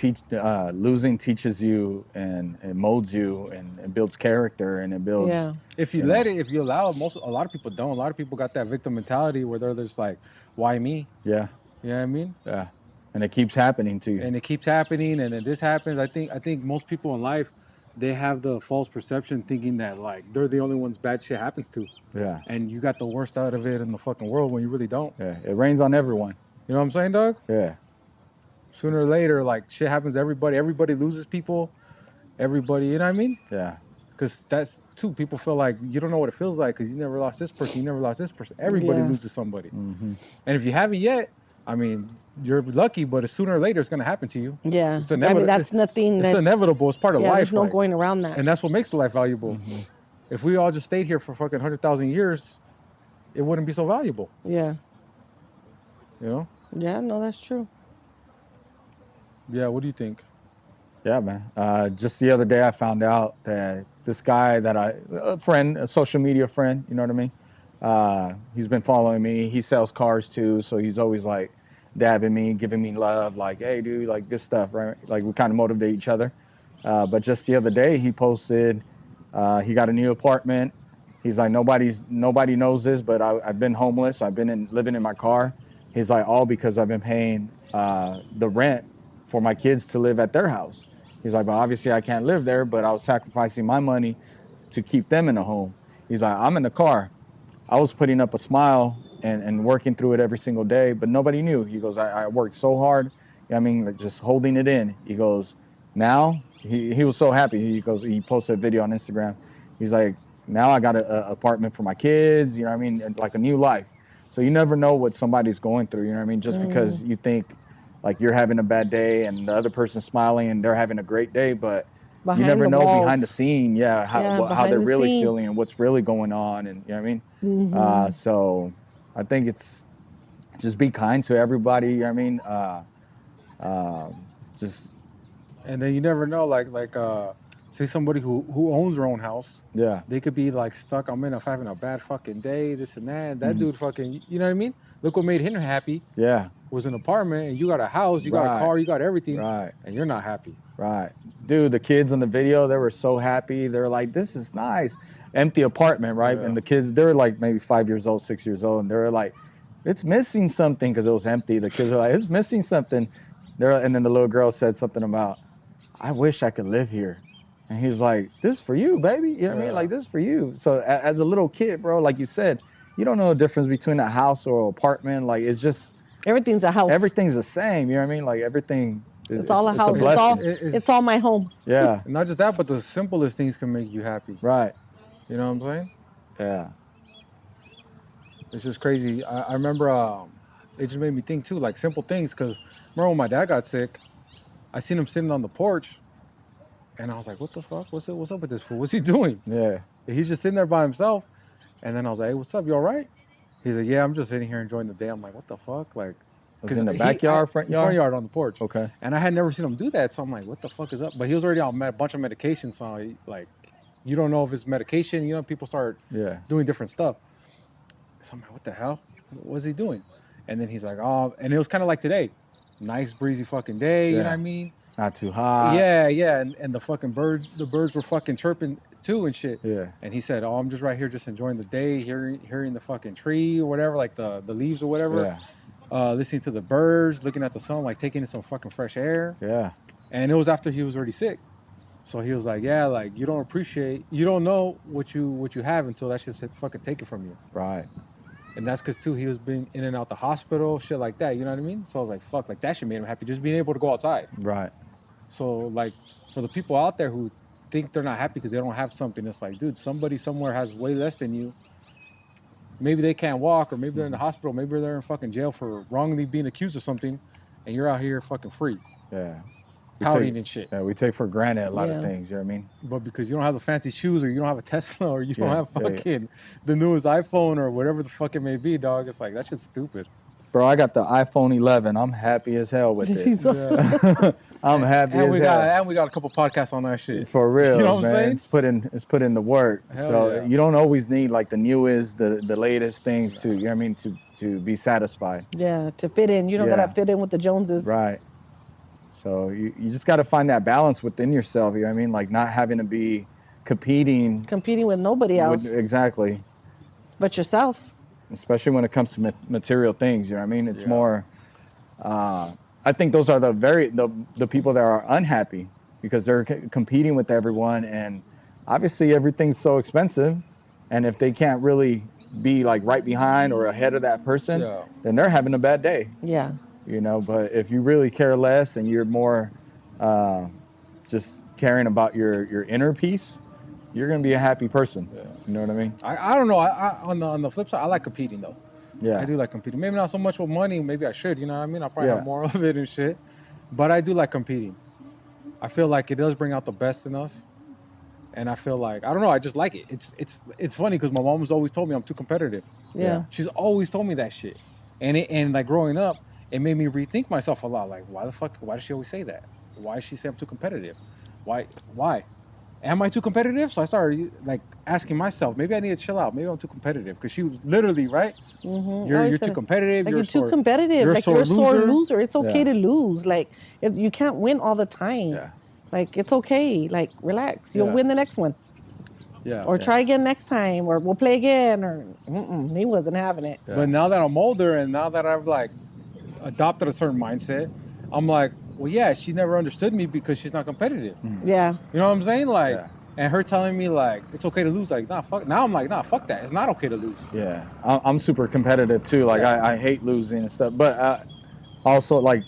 Speaker 1: losing teaches you and it molds you and it builds character and it builds.
Speaker 2: Yeah.
Speaker 3: If you
Speaker 1: Yeah.
Speaker 3: let it, if you allow it, a lot of people don't. A lot of people got that victim mentality where they're just like, why me?
Speaker 1: Yeah,
Speaker 3: You know what I mean?
Speaker 1: yeah. And it keeps happening to you.
Speaker 3: And it keeps happening, and then this happens. I think most people in life, they have the false perception thinking that like they're the only ones bad shit happens to,
Speaker 1: Yeah,
Speaker 3: and you got the worst out of it in the fucking world when you really don't.
Speaker 1: yeah. It rains on everyone.
Speaker 3: You know what I'm saying, dog?
Speaker 1: Yeah,
Speaker 3: Sooner or later, like shit happens to everybody. Everybody loses people. Everybody, you know what I mean?
Speaker 1: yeah.
Speaker 3: Because that's too. People feel like you don't know what it feels like because you never lost this person, you never lost this person. Everybody
Speaker 2: Yeah.
Speaker 3: loses somebody, and if you haven't yet, I mean, you're lucky. But sooner or later, it's gonna happen to you.
Speaker 2: Yeah.
Speaker 3: It's
Speaker 2: I mean, that's nothing.
Speaker 3: It's
Speaker 2: That,
Speaker 3: inevitable. It's part of
Speaker 2: yeah,
Speaker 3: life.
Speaker 2: there's no
Speaker 3: like,
Speaker 2: going around that.
Speaker 3: and that's what makes life valuable. If we all just stayed here for fucking 100,000 years, it wouldn't be so valuable.
Speaker 2: Yeah.
Speaker 3: You know?
Speaker 2: Yeah. No, that's true.
Speaker 3: Yeah. What do you think?
Speaker 1: Yeah, man. Just the other day, I found out that this guy that a friend, a social media friend, you know what I mean? He's been following me. He sells cars too, so he's always like dabbing me, giving me love, like, hey, dude, like good stuff, right? Like we kind of motivate each other. But just the other day, he posted he got a new apartment. He's like, nobody knows this, but I've been homeless. I've been living in my car. He's like, all because I've been paying the rent for my kids to live at their house. He's like, but obviously I can't live there, but I was sacrificing my money to keep them in a home. He's like, I'm in the car. I was putting up a smile and working through it every single day, but nobody knew. He goes, I worked so hard. I mean, like just holding it in. He goes, now, he was so happy. He goes, he posted a video on Instagram. He's like, now I got an apartment for my kids, you know what I mean? And like a new life. So you never know what somebody's going through, you know what I mean? Just because you think like you're having a bad day and the other person's smiling and they're having a great day, but you
Speaker 2: Behind
Speaker 1: never
Speaker 2: the
Speaker 1: know
Speaker 2: walls.
Speaker 1: behind the scene, how
Speaker 2: behind
Speaker 1: they're
Speaker 2: the
Speaker 1: really
Speaker 2: scene.
Speaker 1: feeling and what's really going on, and you know what I mean. So I think it's just be kind to everybody. You know what I mean. Just
Speaker 3: And then you never know, say somebody who owns their own house,
Speaker 1: yeah,
Speaker 3: they could be like stuck. I'm having a bad fucking day, this and that. That dude fucking, you know what I mean? Look what made him happy
Speaker 1: yeah,
Speaker 3: was an apartment, and you got a house, you got
Speaker 1: Right.
Speaker 3: a car, you got everything,
Speaker 1: right,
Speaker 3: and you're not happy.
Speaker 1: right. Dude, the kids in the video, they were so happy. They're like, "This is nice." Empty apartment, right?
Speaker 3: Yeah.
Speaker 1: And the kids, they were like maybe 5 years old, 6 years old, and they were like, "It's missing something," because it was empty. The kids were like, "It's missing something." And then the little girl said something about, "I wish I could live here." And he was like, "This is for you, baby." You know what I mean?
Speaker 3: Yeah.
Speaker 1: Like, this is for you. So as a little kid, bro, like you said, you don't know the difference between a house or an apartment. Like, it's just,
Speaker 2: Everything's a house.
Speaker 1: everything's the same. You know what I mean? Like, everything is
Speaker 2: It's all a
Speaker 1: it's
Speaker 2: house.
Speaker 1: a
Speaker 2: It's
Speaker 1: blessing.
Speaker 2: all,
Speaker 3: It's-
Speaker 2: it's all my home.
Speaker 1: Yeah,
Speaker 3: And not just that, but the simplest things can make you happy.
Speaker 1: right.
Speaker 3: You know what I'm saying?
Speaker 1: Yeah,
Speaker 3: It's just crazy. I remember it just made me think too, like simple things. Because remember when my dad got sick, I seen him sitting on the porch, and I was like, "What the fuck? What's up with this fool? What's he doing?"
Speaker 1: yeah,
Speaker 3: And he's just sitting there by himself. And then I was like, "Hey, what's up? You all right?" He's like, "Yeah, I'm just sitting here enjoying the day." I'm like, "What the fuck?" Like,
Speaker 1: was it in the
Speaker 3: he-
Speaker 1: backyard, front yard?
Speaker 3: Front yard on the porch.
Speaker 1: Okay.
Speaker 3: And I had never seen him do that, so I'm like, "What the fuck is up?" But he was already on a bunch of medication, so like, you don't know if it's medication. You know, people start
Speaker 1: Yeah,
Speaker 3: doing different stuff. So I'm like, what the hell? What's he doing? And then he's like, oh, and it was kind of like today. Nice breezy fucking day, you know
Speaker 1: Yeah.
Speaker 3: what I mean?
Speaker 1: not too hot.
Speaker 3: Yeah, and the fucking the birds were fucking chirping too and shit.
Speaker 1: Yeah,
Speaker 3: And he said, oh, I'm just right here just enjoying the day, hearing the fucking tree or whatever, like the leaves or whatever.
Speaker 1: yeah,
Speaker 3: Listening to the birds, looking at the sun, like taking in some fucking fresh air.
Speaker 1: yeah,
Speaker 3: And it was after he was already sick. So he was like, yeah, like you don't know what you have until that shit's fucking taken from you.
Speaker 1: right.
Speaker 3: And that's because too he was being in and out the hospital, shit like that. You know what I mean? So I was like, fuck, like that shit made him happy, just being able to go outside.
Speaker 1: Right.
Speaker 3: So like for the people out there who think they're not happy because they don't have something, it's like, dude, somebody somewhere has way less than you. Maybe they can't walk, or maybe they're in the hospital, maybe they're in fucking jail for wrongly being accused of something, and you're out here fucking free,
Speaker 1: Yeah. We
Speaker 3: pouting
Speaker 1: take-
Speaker 3: and shit.
Speaker 1: Yeah, we take for granted a lot
Speaker 2: Yeah.
Speaker 1: of things. You know what I mean?
Speaker 3: But because you don't have the fancy shoes, or you don't have a Tesla, or you don't
Speaker 1: Yeah,
Speaker 3: have
Speaker 1: yeah, yeah.
Speaker 3: fucking the newest iPhone, or whatever the fuck it may be, dog, it's like that shit's stupid.
Speaker 1: Bro, I got the iPhone 11. I'm happy as hell with it.
Speaker 2: He's so-
Speaker 1: I'm happy
Speaker 3: And
Speaker 1: as
Speaker 3: we
Speaker 1: hell.
Speaker 3: got a couple podcasts on that shit.
Speaker 1: For real,
Speaker 3: You know what I'm
Speaker 1: man.
Speaker 3: saying?
Speaker 1: It's put in the work.
Speaker 3: Hell
Speaker 1: so
Speaker 3: yeah.
Speaker 1: you don't always need like the newest, the latest things to, you know what I mean, to be satisfied.
Speaker 2: Yeah, to fit in. You don't
Speaker 1: Yeah.
Speaker 2: gotta fit in with the Joneses.
Speaker 1: Right. So you just got to find that balance within yourself. You know what I mean? Like not having to be competing
Speaker 2: Competing with nobody else
Speaker 1: with, exactly.
Speaker 2: but yourself.
Speaker 1: Especially when it comes to material things. You know what I mean? It's
Speaker 3: Yeah.
Speaker 1: more. I think those are the people that are unhappy because they're competing with everyone, and obviously everything's so expensive, and if they can't really be like right behind or ahead of that person,
Speaker 3: Yeah.
Speaker 1: then they're having a bad day.
Speaker 2: Yeah.
Speaker 1: You know, but if you really care less and you're more just caring about your inner peace, you're gonna be a happy person. You know what I mean?
Speaker 3: I don't know. I on the flip side, I like competing though.
Speaker 1: Yeah.
Speaker 3: I do like competing. Maybe not so much with money. Maybe I should. You know what I mean? I'll probably
Speaker 1: Yeah.
Speaker 3: have more of it and shit. But I do like competing. I feel like it does bring out the best in us. And I feel like I don't know. I just like it. It's funny because my mom has always told me I'm too competitive.
Speaker 2: Yeah.
Speaker 3: She's always told me that shit. And like growing up, it made me rethink myself a lot. Like why does she always say that? Why does she say I'm too competitive? Why? Am I too competitive? So I started like asking myself, maybe I need to chill out. Maybe I'm too competitive because she was literally right.
Speaker 2: Mm-hmm.
Speaker 3: You're too competitive.
Speaker 2: Like
Speaker 3: you're
Speaker 2: too competitive.
Speaker 3: You're
Speaker 2: like you're a sore loser. It's okay
Speaker 1: Yeah.
Speaker 2: to lose. Like if you can't win all the time.
Speaker 1: Yeah.
Speaker 2: Like it's okay. Like relax. You'll
Speaker 3: Yeah.
Speaker 2: win the next one.
Speaker 3: Yeah.
Speaker 2: Or try again next time. Or we'll play again. Or he wasn't having it.
Speaker 1: Yeah.
Speaker 3: But now that I'm older and now that I've like adopted a certain mindset, I'm like, well, yeah, she never understood me because she's not competitive.
Speaker 2: Yeah.
Speaker 3: You know what I'm saying? Like,
Speaker 1: Yeah.
Speaker 3: and her telling me like it's okay to lose. Like, nah, fuck. Now I'm like, nah, fuck that. It's not okay to lose.
Speaker 1: Yeah, I'm super competitive too. Like I hate losing and stuff. But also like,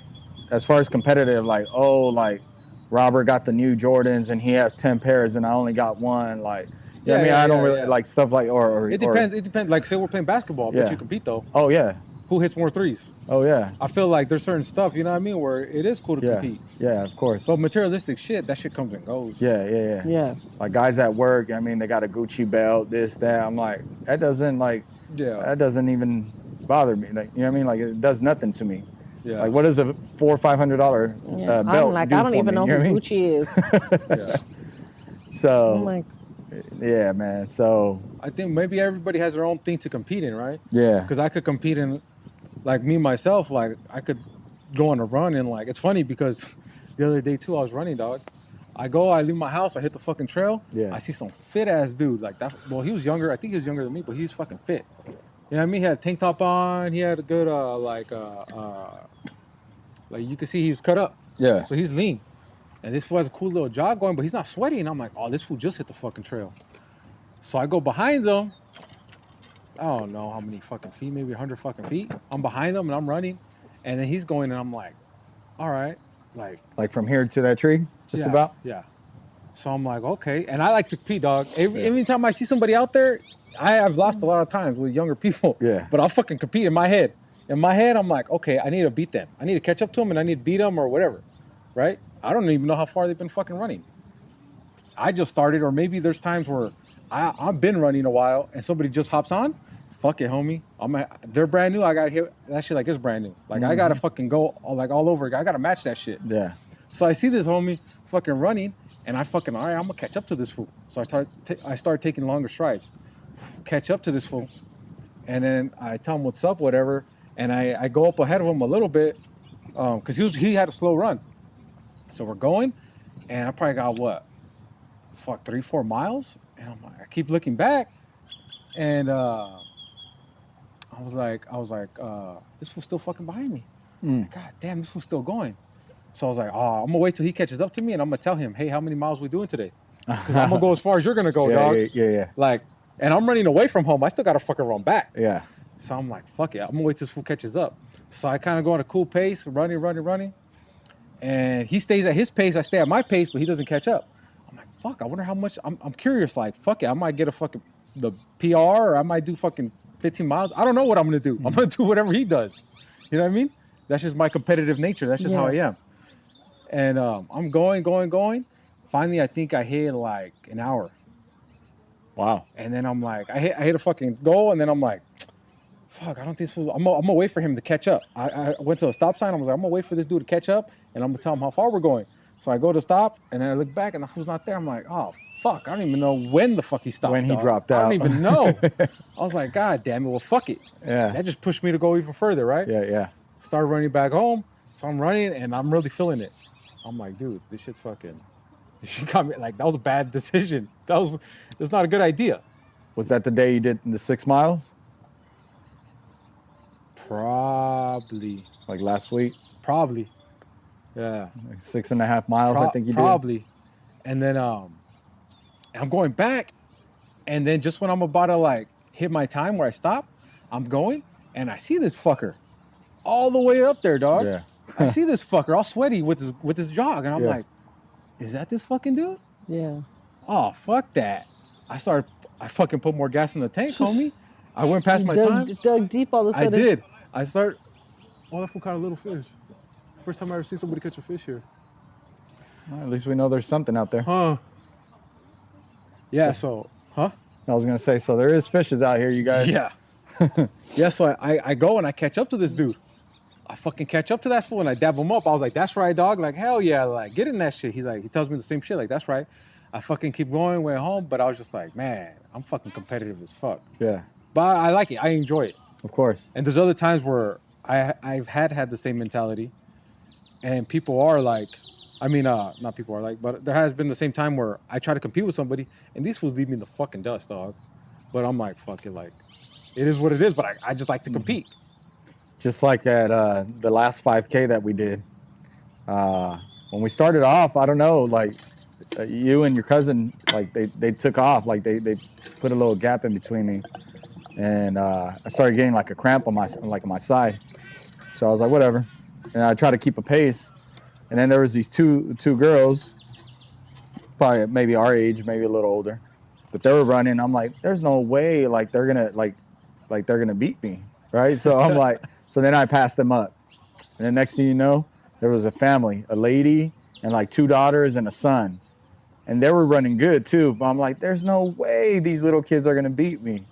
Speaker 1: as far as competitive, like like Robert got the new Jordans and he has 10 pairs and I only got one. Like, you know what I mean, I don't really like stuff like or
Speaker 3: It depends. It depends. Like, say we're playing basketball, but
Speaker 1: Yeah.
Speaker 3: you compete though.
Speaker 1: Oh yeah,
Speaker 3: Who hits more threes?
Speaker 1: oh yeah,
Speaker 3: I feel like there's certain stuff, you know what I mean, where it is cool to
Speaker 1: yeah,
Speaker 3: compete.
Speaker 1: yeah. Of course.
Speaker 3: But materialistic shit, that shit comes and goes.
Speaker 1: Yeah.
Speaker 2: Yeah.
Speaker 1: Like guys at work, I mean, they got a Gucci belt, this, that. I'm like, that doesn't even bother me. Like, you know what I mean? Like it does nothing to me.
Speaker 3: Yeah.
Speaker 1: Like what does a $400 or $500
Speaker 2: Yeah.
Speaker 1: belt
Speaker 2: I'm like,
Speaker 1: do
Speaker 2: I don't
Speaker 1: for
Speaker 2: even
Speaker 1: me?
Speaker 2: know
Speaker 1: You
Speaker 2: who
Speaker 1: what I mean?
Speaker 2: Gucci is.
Speaker 3: Yeah.
Speaker 1: So
Speaker 2: I'm like,
Speaker 1: yeah, man. So
Speaker 3: I think maybe everybody has their own thing to compete in, right?
Speaker 1: yeah,
Speaker 3: Because I could compete in, like me myself, like I could go on a run and like it's funny because the other day too I was running, dog. I leave my house, I hit the fucking trail.
Speaker 1: Yeah.
Speaker 3: I see some fit ass dude like that. Well, he was younger. I think he was younger than me, but he was fucking fit. You know what I mean? He had a tank top on. He had a good like you could see he's cut up.
Speaker 1: yeah.
Speaker 3: So he's lean. And this fool has a cool little jog going, but he's not sweaty. And I'm like, oh, this fool just hit the fucking trail. So I go behind him. I don't know how many fucking feet, maybe 100 fucking feet. I'm behind him and I'm running. And then he's going and I'm like, all right.
Speaker 1: Like from here to that tree, just
Speaker 3: yeah,
Speaker 1: about.
Speaker 3: Yeah. So I'm like, okay. And I like to compete, dog. Every time I see somebody out there, I've lost a lot of times with younger people.
Speaker 1: Yeah.
Speaker 3: But I'll fucking compete in my head. In my head, I'm like, okay, I need to beat them. I need to catch up to them and I need to beat them or whatever. Right? I don't even know how far they've been fucking running. I just started, or maybe there's times where I've been running a while and somebody just hops on. Fuck it, homie. They're brand new. I gotta hit that shit like it's brand new. Like I gotta fucking go all over. I gotta match that shit.
Speaker 1: Yeah.
Speaker 3: So I see this homie fucking running, and I fucking all right. I'm gonna catch up to this fool. So I start taking longer strides, catch up to this fool, and then I tell him what's up, whatever, and I go up ahead of him a little bit, cause he had a slow run. So we're going, and I probably got 3-4 miles, and I keep looking back, and I was like, this fool's still fucking behind me. God damn, this fool's still going. So I was like, I'm gonna wait till he catches up to me, and I'm gonna tell him, hey, how many miles we doing today? Because I'm gonna go as far as you're gonna go, dog.
Speaker 1: Yeah.
Speaker 3: Like, and I'm running away from home. I still gotta fucking run back.
Speaker 1: Yeah.
Speaker 3: So I'm like, fuck it, I'm gonna wait till this fool catches up. So I kind of go at a cool pace, running. And he stays at his pace, I stay at my pace, but he doesn't catch up. I'm like, fuck, I wonder how much, I'm curious, like, fuck it, I might get the PR, or I might do fucking 15 miles. I don't know what I'm gonna do. I'm gonna do whatever he does. You know what I mean? That's just my competitive nature. That's just how I am. And I'm going. Finally, I think I hit like an hour.
Speaker 1: Wow.
Speaker 3: And then I'm like, I hit a fucking goal, and then I'm like, fuck, I don't think this fool, I'm gonna wait for him to catch up. I went to a stop sign. I was like, I'm gonna wait for this dude to catch up, and I'm gonna tell him how far we're going. So I go to stop, and then I look back, and the fool's not there. I'm like, oh fuck, I don't even know when the fuck he stopped.
Speaker 1: When he
Speaker 3: dog.
Speaker 1: dropped
Speaker 3: I
Speaker 1: out.
Speaker 3: don't even know. I was like, God damn it, well fuck it.
Speaker 1: Yeah.
Speaker 3: That just pushed me to go even further, right?
Speaker 1: Yeah.
Speaker 3: Started running back home. So I'm running, and I'm really feeling it. I'm like, dude, this shit's fucking. She got me like that was a bad decision. It's not a good idea.
Speaker 1: Was that the day you did the 6 miles?
Speaker 3: Probably.
Speaker 1: Like last week?
Speaker 3: Yeah.
Speaker 1: Like 6.5 miles, I think you did.
Speaker 3: Probably. And then I'm going back, and then just when I'm about to like hit my time where I stop, I'm going, and I see this fucker all the way up there, dog.
Speaker 1: Yeah.
Speaker 3: I see this fucker all sweaty with his jog, and I'm
Speaker 1: Yeah.
Speaker 3: like, is that this fucking dude?
Speaker 2: yeah.
Speaker 3: Oh, fuck that. I fucking put more gas in the tank, homie. I went past my time.
Speaker 2: Dug deep all of a
Speaker 3: I
Speaker 2: sudden.
Speaker 3: did. I started. Oh, that fool caught a little fish. First time I ever seen somebody catch a fish here.
Speaker 1: Well, at least we know there's something out there.
Speaker 3: Huh? Yeah. So, huh?
Speaker 1: I was gonna say, so there is fishes out here, you guys.
Speaker 3: Yeah. Yeah. So I go and I catch up to this dude. I fucking catch up to that fool and I dab him up. I was like, "That's right, dog. Like, hell yeah. Like, get in that shit." He's like, he tells me the same shit. Like, "That's right." I fucking keep going, went home, but I was just like, man, I'm fucking competitive as fuck.
Speaker 1: Yeah,
Speaker 3: But I like it. I enjoy it.
Speaker 1: of course.
Speaker 3: And there's other times where I've had the same mentality, and people are like, I mean, not people are like, but there has been the same time where I try to compete with somebody, and these fools leave me in the fucking dust, dog. But I'm like, fuck it, like, it is what it is. But I just like to compete.
Speaker 1: Just like at the last 5K that we did. When we started off, I don't know, like you and your cousin, like they took off, like they put a little gap in between me, and I started getting like a cramp on my side. So I was like, whatever, and I tried to keep a pace, and then there was these two girls, probably maybe our age, maybe a little older, but they were running. I'm like, there's no way, like they're gonna they're gonna beat me, right? So I'm like, so then I passed them up, and then next thing you know, there was a family, a lady and like 2 daughters and a son, and they were running good too. But I'm like, there's no way these little kids are gonna beat me.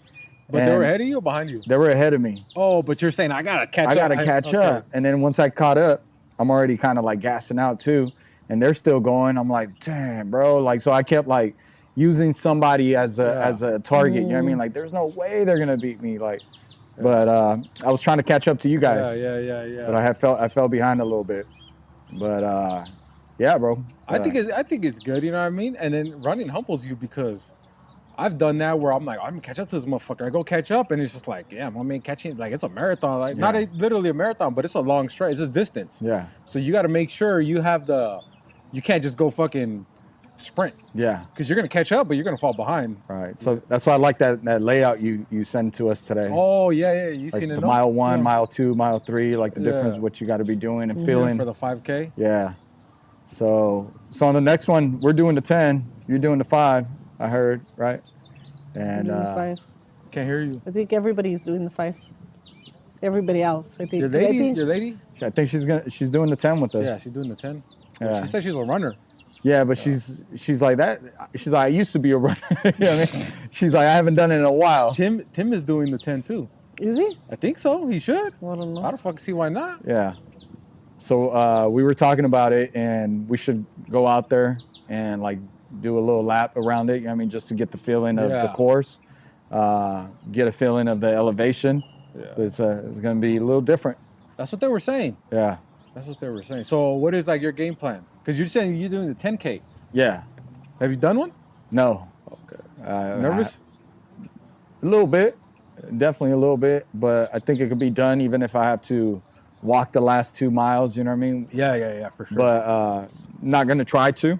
Speaker 3: But they were ahead of you or behind you?
Speaker 1: They were ahead of me.
Speaker 3: Oh, but you're saying I gotta catch up.
Speaker 1: I gotta catch up, and then once I caught up, I'm already kind of like gassing out too, and they're still going. I'm like, damn, bro. Like, so I kept like using somebody as a target. You know what I mean? Like, there's no way they're gonna beat me. Like, but I was trying to catch up to you guys.
Speaker 3: Yeah.
Speaker 1: But I fell behind a little bit. But yeah, bro.
Speaker 3: I think it's good, you know what I mean? And then running humbles you because I've done that where I'm like, I'm gonna catch up to this motherfucker. I go catch up and it's just like, damn, I mean, catching, like, it's a marathon. Like, not literally a marathon, but it's a long stretch. It's a distance.
Speaker 1: Yeah.
Speaker 3: So you got to make sure you have you can't just go fucking sprint.
Speaker 1: Yeah.
Speaker 3: Because you're gonna catch up, but you're gonna fall behind.
Speaker 1: Right. So that's why I like that layout you sent to us today.
Speaker 3: Oh yeah. You
Speaker 1: Like
Speaker 3: seen it?
Speaker 1: the mile 1, mile 2, mile 3, like the difference
Speaker 3: Yeah.
Speaker 1: what you got to be doing and feeling.
Speaker 3: for the 5K.
Speaker 1: Yeah. So on the next one, we're doing the 10. You're doing the 5. I heard, right? And
Speaker 2: Doing the 5.
Speaker 3: Can't hear you.
Speaker 2: I think everybody's doing the 5. Everybody else, I think.
Speaker 3: Your
Speaker 2: 'Cause I
Speaker 3: lady?
Speaker 2: think
Speaker 3: Your lady?
Speaker 1: I think she's doing the 10 with us.
Speaker 3: Yeah, she's doing the 10.
Speaker 1: Yeah.
Speaker 3: She said she's a runner.
Speaker 1: Yeah, but she's like that. She's like, I used to be a runner. You know what I mean? She's like, I haven't done it in a while.
Speaker 3: Tim is doing the 10 too.
Speaker 2: is he?
Speaker 3: I think so. He should.
Speaker 2: Well, I don't know.
Speaker 3: I don't fucking see why not.
Speaker 1: Yeah. So we were talking about it, and we should go out there and like do a little lap around it. You know what I mean, just to get the feeling of the
Speaker 3: Yeah.
Speaker 1: course, get a feeling of the elevation.
Speaker 3: Yeah.
Speaker 1: It's going to be a little different.
Speaker 3: That's what they were saying.
Speaker 1: Yeah.
Speaker 3: That's what they were saying. So what is like your game plan? Because you're saying you're doing the 10K.
Speaker 1: Yeah.
Speaker 3: Have you done one?
Speaker 1: No.
Speaker 3: Okay.
Speaker 1: A
Speaker 3: Nervous?
Speaker 1: little bit, definitely a little bit, but I think it could be done even if I have to walk the last 2 miles. You know what I mean?
Speaker 3: Yeah, for sure.
Speaker 1: But not gonna try to.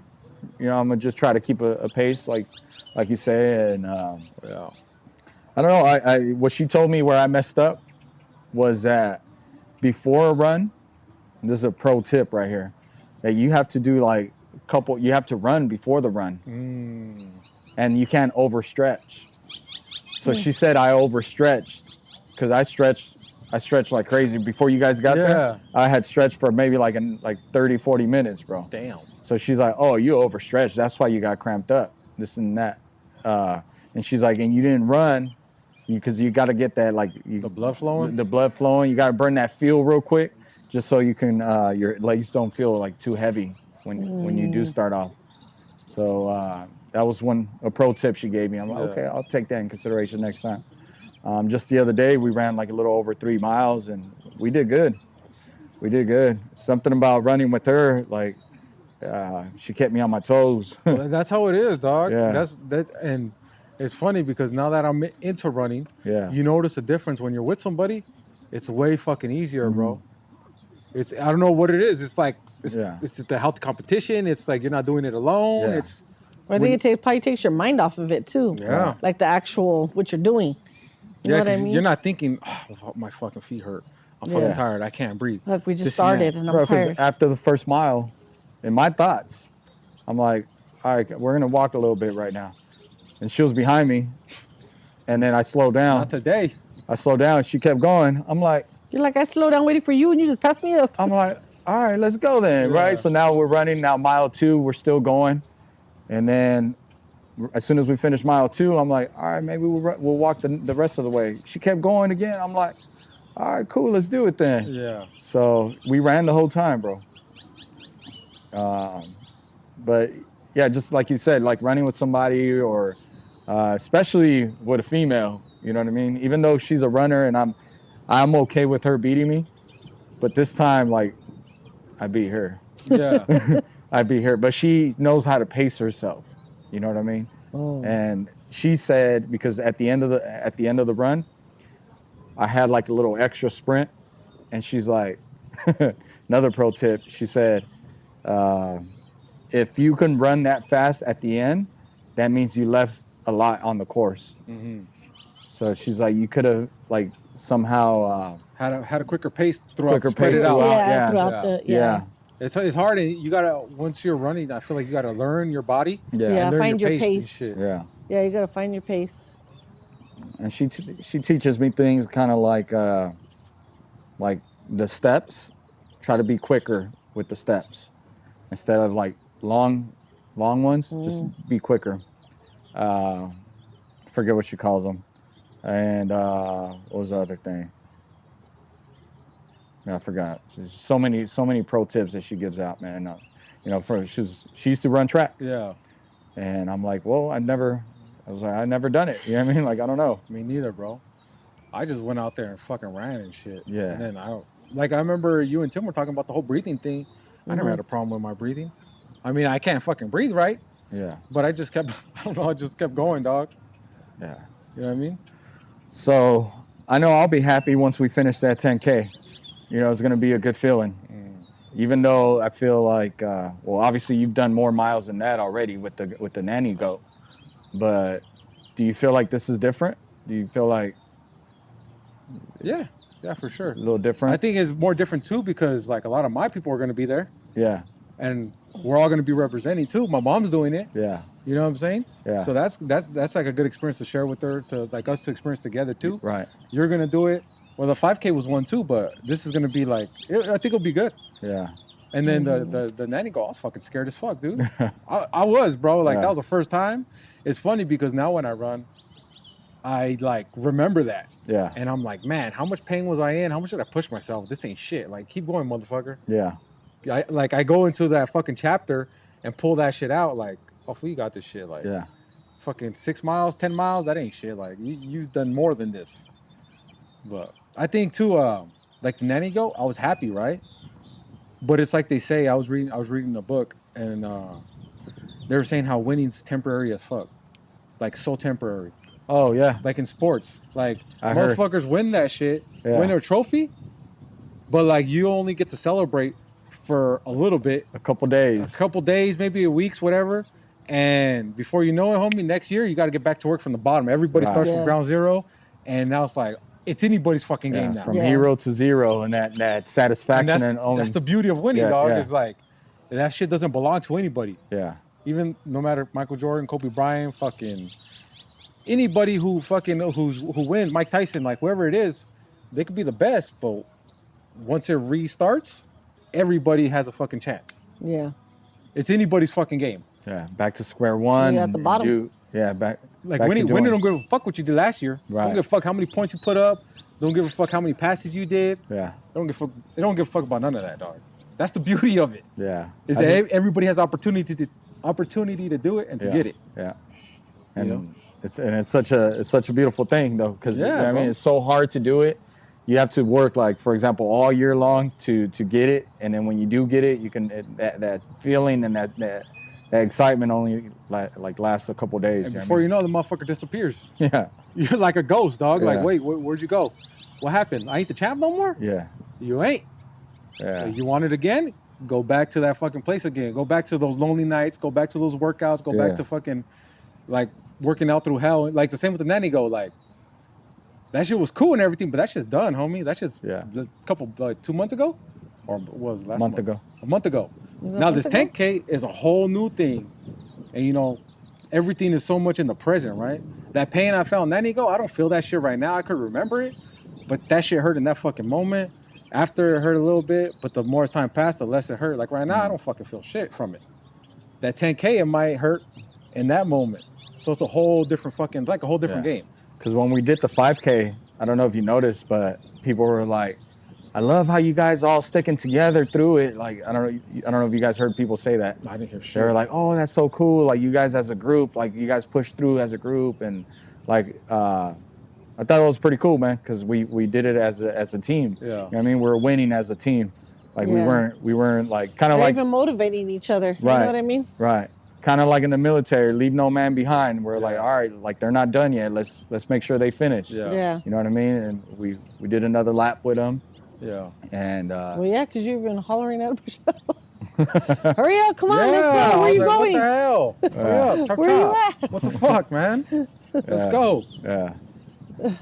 Speaker 1: You know, I'm gonna just try to keep a pace, like you say. And
Speaker 3: yeah.
Speaker 1: I don't know. I what she told me where I messed up was that before a run, this is a pro tip right here, that you have to do like you have to run before the run, and you can't overstretch. So she said I overstretched because I stretched like crazy before you guys got
Speaker 3: Yeah.
Speaker 1: there. I had stretched for maybe like 30, 40 minutes, bro.
Speaker 3: Damn.
Speaker 1: So she's like, oh, you overstretched. That's why you got cramped up, this and that. And she's like, and you didn't run because you got to get that, like,
Speaker 3: The blood flowing?
Speaker 1: The blood flowing. You got to burn that fuel real quick just so you can, your legs don't feel like too heavy when you do start off. So that was a pro tip she gave me. I'm like, okay, I'll take that in consideration next time. Just the other day, we ran like a little over 3 miles, and we did good. We did good. Something about running with her, like, she kept me on my toes.
Speaker 3: Well, that's how it is, dog.
Speaker 1: Yeah.
Speaker 3: And it's funny because now that I'm into running,
Speaker 1: Yeah.
Speaker 3: you notice a difference when you're with somebody. It's way fucking easier, bro. It's I don't know what it is. It's like it's the healthy competition. It's like you're not doing it alone.
Speaker 1: Yeah.
Speaker 3: It's
Speaker 2: I think it probably takes your mind off of it too.
Speaker 3: Yeah.
Speaker 2: Like the actual what you're doing. You know what I
Speaker 3: 'cause
Speaker 2: mean?
Speaker 3: you're not thinking, oh, my fucking feet hurt. I'm fucking
Speaker 1: Yeah.
Speaker 3: tired. I can't breathe.
Speaker 2: Look, we just
Speaker 3: This and that.
Speaker 2: started and I'm
Speaker 1: Bro, because
Speaker 2: tired.
Speaker 1: after the first mile, in my thoughts, I'm like, all right, we're going to walk a little bit right now. and she was behind me. And then I slowed down.
Speaker 3: Not today.
Speaker 1: I slowed down. She kept going. I'm like,
Speaker 2: You're like, I slowed down waiting for you, and you just passed me up.
Speaker 1: all right, let's go then,
Speaker 3: Yeah.
Speaker 1: right? So now we're running. Now mile 2, we're still going. And then as soon as we finish mile 2, I'm like, all right, maybe we'll walk the rest of the way. She kept going again. I'm like, all right, cool, let's do it then.
Speaker 3: Yeah.
Speaker 1: So we ran the whole time, bro. But yeah, just like you said, like running with somebody or especially with a female, you know what I mean? Even though she's a runner and I'm okay with her beating me, but this time, like, I beat her.
Speaker 3: Yeah.
Speaker 1: I beat her, but she knows how to pace herself. You know what I mean?
Speaker 2: Oh.
Speaker 1: And she said, because at the end of the run, I had like a little extra sprint, and she's like, another pro tip. She said, if you can run that fast at the end, that means you left a lot on the course.
Speaker 3: Mm-hmm.
Speaker 1: So she's like, you could have like somehow
Speaker 3: Had a quicker pace throughout.
Speaker 1: Quicker
Speaker 3: spread
Speaker 1: pace
Speaker 3: it out.
Speaker 1: throughout.
Speaker 2: Yeah,
Speaker 1: yeah.
Speaker 2: throughout
Speaker 3: Yeah.
Speaker 2: the
Speaker 1: yeah.
Speaker 3: It's hard, and you gotta, once you're running, I feel like you gotta learn your body.
Speaker 1: Yeah.
Speaker 2: Yeah.
Speaker 3: Learn
Speaker 2: Find your
Speaker 3: and
Speaker 2: pace.
Speaker 3: shit.
Speaker 1: Yeah.
Speaker 2: Yeah, you gotta find your pace.
Speaker 1: And she teaches me things kind of like the steps. Try to be quicker with the steps instead of like long ones. Just be quicker. Forget what she calls them. And what was the other thing? Yeah, I forgot. There's so many pro tips that she gives out, man. You know, she used to run track,
Speaker 3: Yeah.
Speaker 1: and I'm like, well, I never done it. You know what I mean? Like, I don't know.
Speaker 3: Me neither, bro. I just went out there and fucking ran and shit.
Speaker 1: Yeah.
Speaker 3: And then I remember you and Tim were talking about the whole breathing thing. I never had a problem with my breathing. I mean, I can't fucking breathe right,
Speaker 1: Yeah,
Speaker 3: but I just kept, I don't know, I just kept going, dog.
Speaker 1: yeah.
Speaker 3: You know what I mean?
Speaker 1: So I know I'll be happy once we finish that 10K. You know, it's gonna be a good feeling. Even though I feel like, well, obviously you've done more miles than that already with the nanny goat. But do you feel like this is different? Do you feel like
Speaker 3: Yeah. Yeah, for sure.
Speaker 1: a little different?
Speaker 3: I think it's more different too because like a lot of my people are going to be there
Speaker 1: Yeah,
Speaker 3: and we're all going to be representing too. My mom's doing it.
Speaker 1: yeah,
Speaker 3: You know what I'm saying?
Speaker 1: Yeah.
Speaker 3: So that's like a good experience to share with her, to like us to experience together too.
Speaker 1: right.
Speaker 3: You're going to do it. Well, the 5K was one too, but this is going to be like, I think it'll be good.
Speaker 1: Yeah,
Speaker 3: And then the nanny goal, I was fucking scared as fuck, dude. I was, bro. Like
Speaker 1: Yeah.
Speaker 3: that was the first time. It's funny because now when I run, I like remember that.
Speaker 1: yeah,
Speaker 3: And I'm like, man, how much pain was I in? How much did I push myself? This ain't shit. Like, keep going, motherfucker.
Speaker 1: yeah,
Speaker 3: I go into that fucking chapter and pull that shit out. Like, oh, we got this shit. Like,
Speaker 1: yeah,
Speaker 3: fucking 6 miles, 10 miles, that ain't shit. Like, you've done more than this. But I think too, like the nanny goat, I was happy, right? But it's like they say, I was reading a book and they were saying how winning's temporary as fuck. Like, so temporary.
Speaker 1: Oh yeah,
Speaker 3: Like in sports, like
Speaker 1: I heard.
Speaker 3: motherfuckers win that shit,
Speaker 1: Yeah.
Speaker 3: win their trophy, but like you only get to celebrate for a little bit,
Speaker 1: a couple
Speaker 3: a
Speaker 1: days.
Speaker 3: couple days, maybe a weeks, whatever. And before you know it, homie, next year you got to get back to work from the bottom. Everybody
Speaker 1: Right.
Speaker 3: starts
Speaker 2: Yeah.
Speaker 3: from ground zero, and now it's like it's anybody's fucking
Speaker 1: Yeah,
Speaker 3: game now.
Speaker 1: from
Speaker 2: Yeah.
Speaker 1: hero to zero, and that
Speaker 3: And
Speaker 1: satisfaction and,
Speaker 3: that's,
Speaker 1: only.
Speaker 3: that's the beauty of winning,
Speaker 1: Yeah,
Speaker 3: dog.
Speaker 1: yeah.
Speaker 3: Is like that shit doesn't belong to anybody.
Speaker 1: yeah,
Speaker 3: Even no matter Michael Jordan, Kobe Bryant, fucking anybody who wins, Mike Tyson, like whoever it is, they could be the best, but once it restarts, everybody has a fucking chance.
Speaker 2: Yeah.
Speaker 3: It's anybody's fucking game.
Speaker 1: yeah. Back to square one.
Speaker 2: Yeah, at
Speaker 1: and
Speaker 2: the bottom.
Speaker 1: back.
Speaker 3: Like
Speaker 1: back to
Speaker 3: winning
Speaker 1: doing-
Speaker 3: don't give a fuck what you did last year.
Speaker 1: Right.
Speaker 3: Don't give a fuck how many points you put up. Don't give a fuck how many passes you did.
Speaker 1: Yeah,
Speaker 3: They don't give a fuck about none of that, dog. That's the beauty of it.
Speaker 1: yeah.
Speaker 3: Is
Speaker 1: I
Speaker 3: that
Speaker 1: just-
Speaker 3: everybody has opportunity to do it and to
Speaker 1: yeah,
Speaker 3: get it.
Speaker 1: Yeah, and
Speaker 3: You know?
Speaker 1: it's such a beautiful thing though, because
Speaker 3: Yeah,
Speaker 1: you know what I
Speaker 3: bro.
Speaker 1: mean, it's so hard to do it. You have to work, like, for example, all year long to get it, and then when you do get it, you can that feeling and that excitement only like lasts a couple days.
Speaker 3: And
Speaker 1: you know
Speaker 3: before
Speaker 1: what
Speaker 3: you know, the motherfucker disappears.
Speaker 1: I mean? Yeah,
Speaker 3: You're like a ghost, dog. Like,
Speaker 1: Yeah.
Speaker 3: wait, where'd you go? What happened? I ain't the champ no more?
Speaker 1: yeah,
Speaker 3: You ain't.
Speaker 1: yeah,
Speaker 3: You want it again? Go back to that fucking place again. Go back to those lonely nights. Go back to those workouts. Go
Speaker 1: Yeah.
Speaker 3: back to fucking, like, working out through hell. Like, the same with the nanny go. Like, that shit was cool and everything, but that shit's done, homie. That shit's
Speaker 1: Yeah.
Speaker 3: a couple, like, 2 months ago? Or what was it, last
Speaker 1: month ago.
Speaker 3: A month ago.
Speaker 2: Was it a
Speaker 3: Now,
Speaker 2: month
Speaker 3: this
Speaker 2: ago?
Speaker 3: 10K is a whole new thing. And, you know, everything is so much in the present, right? That pain I felt in that ego, I don't feel that shit right now. I could remember it, but that shit hurt in that fucking moment. After it hurt a little bit, but the more time passed, the less it hurt. Like right now, I don't fucking feel shit from it. That 10K, it might hurt in that moment. So it's a whole different fucking, like a whole different game.
Speaker 1: Because when we did the 5K, I don't know if you noticed, but people were like, I love how you guys all sticking together through it. Like, I don't know if you guys heard people say that.
Speaker 3: I didn't hear shit.
Speaker 1: They were like, oh, that's so cool. Like, you guys as a group, like, you guys pushed through as a group. And, like, I thought it was pretty cool, man, because we did it as a team.
Speaker 3: Yeah.
Speaker 1: You know what I mean? We were winning as a team. Like,
Speaker 2: Yeah.
Speaker 1: we weren't like, kind of
Speaker 2: They're
Speaker 1: like,
Speaker 2: even motivating each other. You
Speaker 1: Right.
Speaker 2: know what I mean?
Speaker 1: right. Kind of like in the military, leave no man behind. We're like, all right, like, they're not done yet. Let's make sure they finish.
Speaker 3: Yeah.
Speaker 2: Yeah.
Speaker 1: You know what I mean? And we did another lap with them.
Speaker 3: Yeah.
Speaker 1: And,
Speaker 2: Well, yeah, because you've been hollering at Michelle. Hurry up, come on, let's
Speaker 3: Yeah,
Speaker 2: go. Where
Speaker 3: I
Speaker 2: you
Speaker 3: was like,
Speaker 2: going?
Speaker 3: What the hell? Hurry up, chop,
Speaker 2: Where you
Speaker 3: chop.
Speaker 2: at?
Speaker 3: What the fuck, man? Let's go.
Speaker 1: yeah.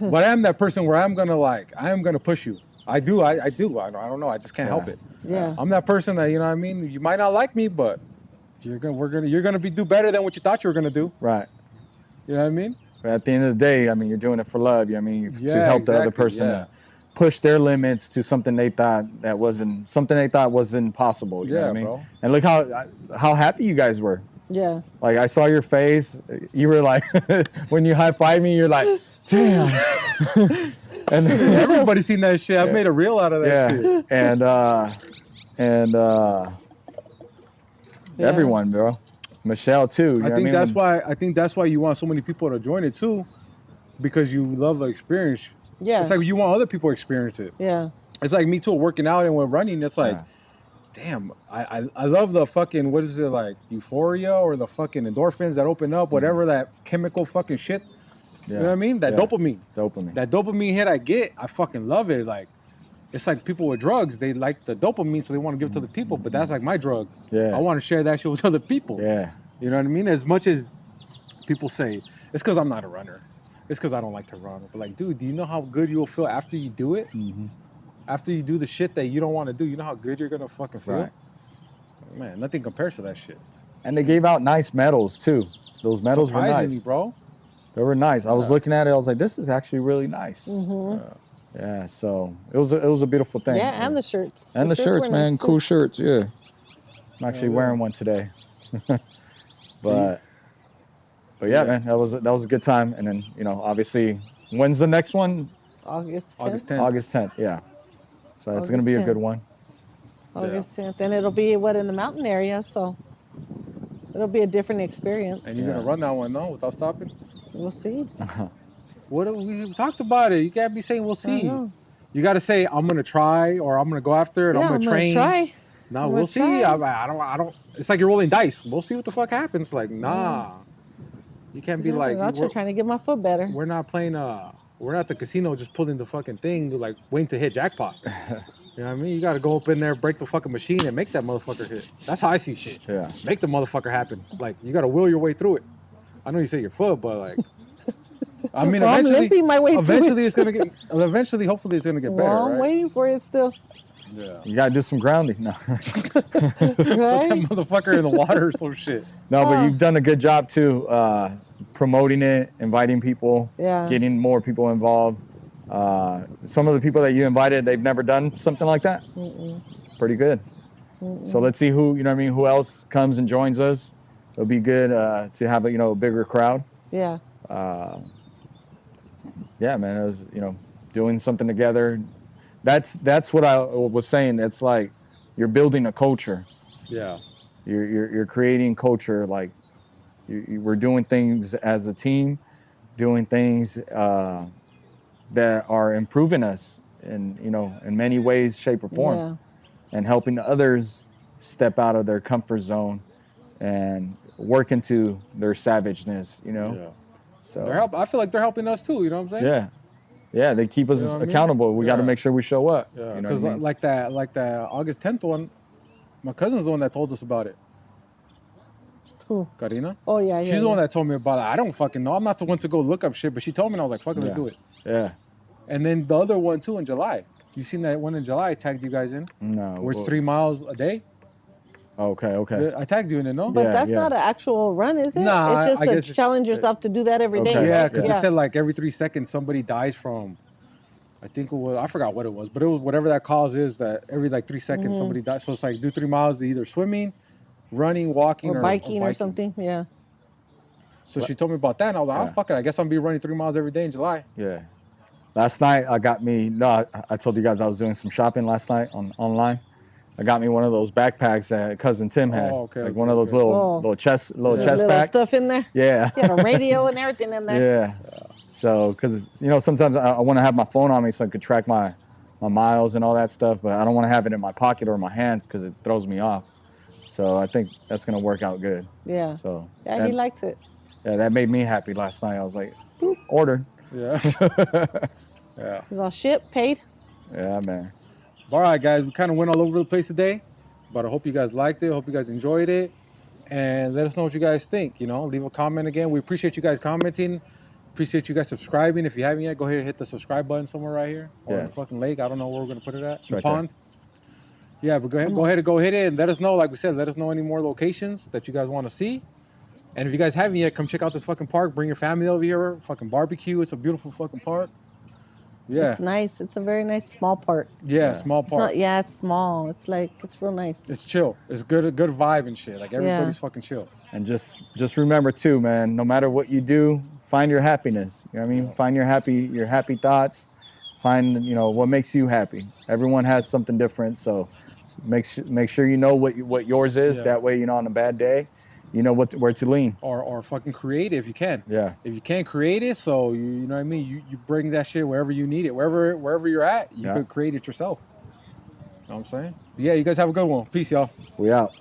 Speaker 3: But I am that person where I am gonna push you. I do. I don't know. I just can't help it.
Speaker 2: Yeah.
Speaker 3: I'm that person that, you know what I mean? You might not like me, but you're gonna do better than what you thought you were gonna do.
Speaker 1: Right.
Speaker 3: You know what I mean?
Speaker 1: But at the end of the day, I mean, you're doing it for love. You know what I mean? To
Speaker 3: Yeah,
Speaker 1: help the other
Speaker 3: exactly,
Speaker 1: person
Speaker 3: yeah.
Speaker 1: to push their limits to something they thought wasn't possible. You know
Speaker 3: Yeah,
Speaker 1: what I mean?
Speaker 3: bro.
Speaker 1: And look how happy you guys were.
Speaker 2: Yeah.
Speaker 1: Like, I saw your face. You were like, when you high-fived me, you're like, damn. And then,
Speaker 3: Everybody seen that shit. I made a reel out of that shit.
Speaker 1: yeah. And
Speaker 2: Yeah.
Speaker 1: everyone, bro. Michelle too. You know
Speaker 3: I
Speaker 1: what
Speaker 3: think
Speaker 1: mean?
Speaker 3: that's why you want so many people to join it too, because you love the experience.
Speaker 2: Yeah.
Speaker 3: It's like you want other people to experience it.
Speaker 2: Yeah.
Speaker 3: It's like me too, working out and we're running. It's like,
Speaker 1: Yeah.
Speaker 3: damn, I love the fucking, what is it, like euphoria or the fucking endorphins that open up, whatever that chemical fucking shit. You know what I mean? That
Speaker 1: Yeah.
Speaker 3: dopamine.
Speaker 1: Dopamine.
Speaker 3: That dopamine hit I get, I fucking love it. Like, it's like people with drugs, they like the dopamine, so they want to give it to the people, but that's like my drug.
Speaker 1: Yeah.
Speaker 3: I want to share that shit with other people.
Speaker 1: Yeah.
Speaker 3: You know what I mean? As much as people say, it's because I'm not a runner. It's because I don't like to run. But like, dude, do you know how good you'll feel after you do it?
Speaker 1: Mm-hmm.
Speaker 3: After you do the shit that you don't want to do, you know how good you're going to fucking feel?
Speaker 1: Right.
Speaker 3: Man, nothing compares to that shit.
Speaker 1: And they gave out nice medals too. Those medals were
Speaker 3: Surprisingly,
Speaker 1: nice.
Speaker 3: bro.
Speaker 1: They were nice. I was looking at it. I was like, this is actually really nice. Yeah. So it was a beautiful thing.
Speaker 2: Yeah, and the shirts.
Speaker 1: And the shirts,
Speaker 2: were
Speaker 1: man.
Speaker 2: nice, too.
Speaker 1: Cool shirts. Yeah. I'm actually
Speaker 3: Yeah.
Speaker 1: wearing one today. But yeah, man, that was a good time. And then, you know, obviously, when's the next one?
Speaker 2: August 10th.
Speaker 3: August 10th.
Speaker 1: August 10th. Yeah. So it's gonna
Speaker 2: August
Speaker 1: be a
Speaker 2: 10th.
Speaker 1: good one.
Speaker 2: August 10th. And it'll be, in the mountain area, so it'll be a different experience.
Speaker 3: And you're going to run that one, no, without stopping?
Speaker 2: We'll see.
Speaker 3: What we talked about it. You can't be saying we'll
Speaker 2: I
Speaker 3: see.
Speaker 2: know.
Speaker 3: You got to say, I'm going to try, or I'm going to go after it,
Speaker 2: Yeah,
Speaker 3: I'm going to train.
Speaker 2: try.
Speaker 3: No,
Speaker 2: I'm
Speaker 3: we'll
Speaker 2: gonna
Speaker 3: see.
Speaker 2: try.
Speaker 3: I don't. It's like you're rolling dice. We'll see what the fuck happens. Like, nah, you can't be like.
Speaker 2: I'm
Speaker 3: We're,
Speaker 2: trying to get my foot better.
Speaker 3: we're not playing. We're not at the casino just pulling the fucking thing like waiting to hit jackpot. You know what I mean? You got to go up in there, break the fucking machine, and make that motherfucker hit. That's how I see shit.
Speaker 1: Yeah.
Speaker 3: Make the motherfucker happen. Like you got to will your way through it. I know you say your foot, but like. I mean,
Speaker 2: Well, I'm
Speaker 3: eventually,
Speaker 2: limping my way through
Speaker 3: eventually
Speaker 2: it.
Speaker 3: it's gonna get. Eventually, hopefully, it's gonna get better.
Speaker 2: Well, I'm
Speaker 3: right?
Speaker 2: waiting for it still.
Speaker 3: Yeah.
Speaker 1: You gotta do some grounding. No.
Speaker 3: Put
Speaker 2: Right?
Speaker 3: that motherfucker in the water or some shit.
Speaker 1: No, but you've done a good job too, promoting it, inviting people,
Speaker 2: Yeah.
Speaker 1: getting more people involved. Some of the people that you invited, they've never done something like that. Pretty good. So let's see who, you know what I mean, who else comes and joins us. It'll be good to have a bigger crowd.
Speaker 2: Yeah.
Speaker 1: Yeah, man, it was, doing something together. That's what I was saying. It's like you're building a culture.
Speaker 3: Yeah.
Speaker 1: You're creating culture. Like we're doing things as a team, doing things that are improving us in many ways, shape, or form,
Speaker 2: Yeah.
Speaker 1: and helping others step out of their comfort zone and work into their savageness.
Speaker 3: Yeah.
Speaker 1: So
Speaker 3: I feel like they're helping us too. You know what I'm saying?
Speaker 1: yeah, they keep us
Speaker 3: You know what I mean?
Speaker 1: accountable. We got to
Speaker 3: Yeah.
Speaker 1: make sure we show up.
Speaker 3: Yeah.
Speaker 1: You know
Speaker 3: Because
Speaker 1: what I mean?
Speaker 3: like that August 10th one, my cousin's the one that told us about it.
Speaker 2: Who?
Speaker 3: Karina.
Speaker 2: Oh, yeah, yeah.
Speaker 3: She's the one that told me about it. I don't fucking know. I'm not the one to go look up shit, but she told me, and I was like, "Fuck it, let's
Speaker 1: Yeah.
Speaker 3: do it."
Speaker 1: Yeah.
Speaker 3: And then the other one too in July. You seen that one in July? I tagged you guys in.
Speaker 1: No.
Speaker 3: Where it's
Speaker 1: well,
Speaker 3: 3 miles a day.
Speaker 1: Okay.
Speaker 3: I tagged you in it, no?
Speaker 2: But
Speaker 1: Yeah,
Speaker 2: that's
Speaker 1: yeah.
Speaker 2: not an actual run, is it?
Speaker 3: Nah,
Speaker 2: it's just
Speaker 3: I
Speaker 2: to
Speaker 3: guess it's-
Speaker 2: challenge yourself to do that every day.
Speaker 1: Okay.
Speaker 3: Yeah,
Speaker 2: right?
Speaker 3: because it said like every 3 seconds somebody dies from. I think it was, I forgot what it was, but it was whatever that cause is, that every like 3 seconds
Speaker 2: Mm-hmm.
Speaker 3: somebody dies. So it's like do 3 miles, either swimming, running, walking,
Speaker 2: or biking or something. Yeah.
Speaker 3: So she told me about that, and I was like,
Speaker 1: Yeah.
Speaker 3: oh, fuck it. I guess I'm be running 3 miles every day in July.
Speaker 1: Yeah. Last night I got me. No, I told you guys I was doing some shopping last night online. I got me one of those backpacks that cousin Tim had,
Speaker 3: Oh, okay,
Speaker 1: like
Speaker 3: okay,
Speaker 1: one of those
Speaker 3: okay.
Speaker 1: little chest
Speaker 2: Little
Speaker 1: packs.
Speaker 2: stuff in there.
Speaker 1: Yeah.
Speaker 2: You had a radio and everything in there.
Speaker 1: Yeah. So, because sometimes I want to have my phone on me so I could track my miles and all that stuff, but I don't want to have it in my pocket or my hand because it throws me off. So I think that's gonna work out good.
Speaker 2: Yeah.
Speaker 1: So
Speaker 2: Yeah,
Speaker 1: that,
Speaker 2: he likes it.
Speaker 1: yeah, that made me happy last night. I was like, boop, ordered.
Speaker 3: Yeah. Yeah.
Speaker 2: He's all shipped, paid.
Speaker 1: Yeah, man.
Speaker 3: All right, guys. We kind of went all over the place today, but I hope you guys liked it. Hope you guys enjoyed it. And let us know what you guys think. Leave a comment again. We appreciate you guys commenting. Appreciate you guys subscribing. If you haven't yet, go ahead and hit the subscribe button somewhere right here. Or in the
Speaker 1: Yes.
Speaker 3: fucking lake. I don't know where we're going to put it at.
Speaker 1: It's
Speaker 3: The
Speaker 1: right there.
Speaker 3: pond. Yeah, but go ahead and go hit it and let us know. Like we said, let us know any more locations that you guys want to see. And if you guys haven't yet, come check out this fucking park. Bring your family over here. Fucking barbecue. It's a beautiful fucking park. Yeah.
Speaker 2: It's nice. It's a very nice small park.
Speaker 3: Yeah, small
Speaker 2: It's
Speaker 3: park.
Speaker 2: not. Yeah, it's small. It's real nice.
Speaker 3: It's chill. It's good vibe and shit. Like everybody's fucking chill.
Speaker 1: And just remember too, man, no matter what you do, find your happiness. You know what I mean? Find your happy thoughts. Find, what makes you happy. Everyone has something different, so make sure you know what yours is.
Speaker 3: Yeah.
Speaker 1: That way, on a bad day, you know where to lean.
Speaker 3: Or fucking create it if you can.
Speaker 1: Yeah.
Speaker 3: If you can't create it, so you know what I mean, you bring that shit wherever you need it. Wherever you're at, you
Speaker 1: Yeah.
Speaker 3: could create it yourself. You know what I'm saying? Yeah, you guys have a good one. Peace, y'all.
Speaker 1: We out.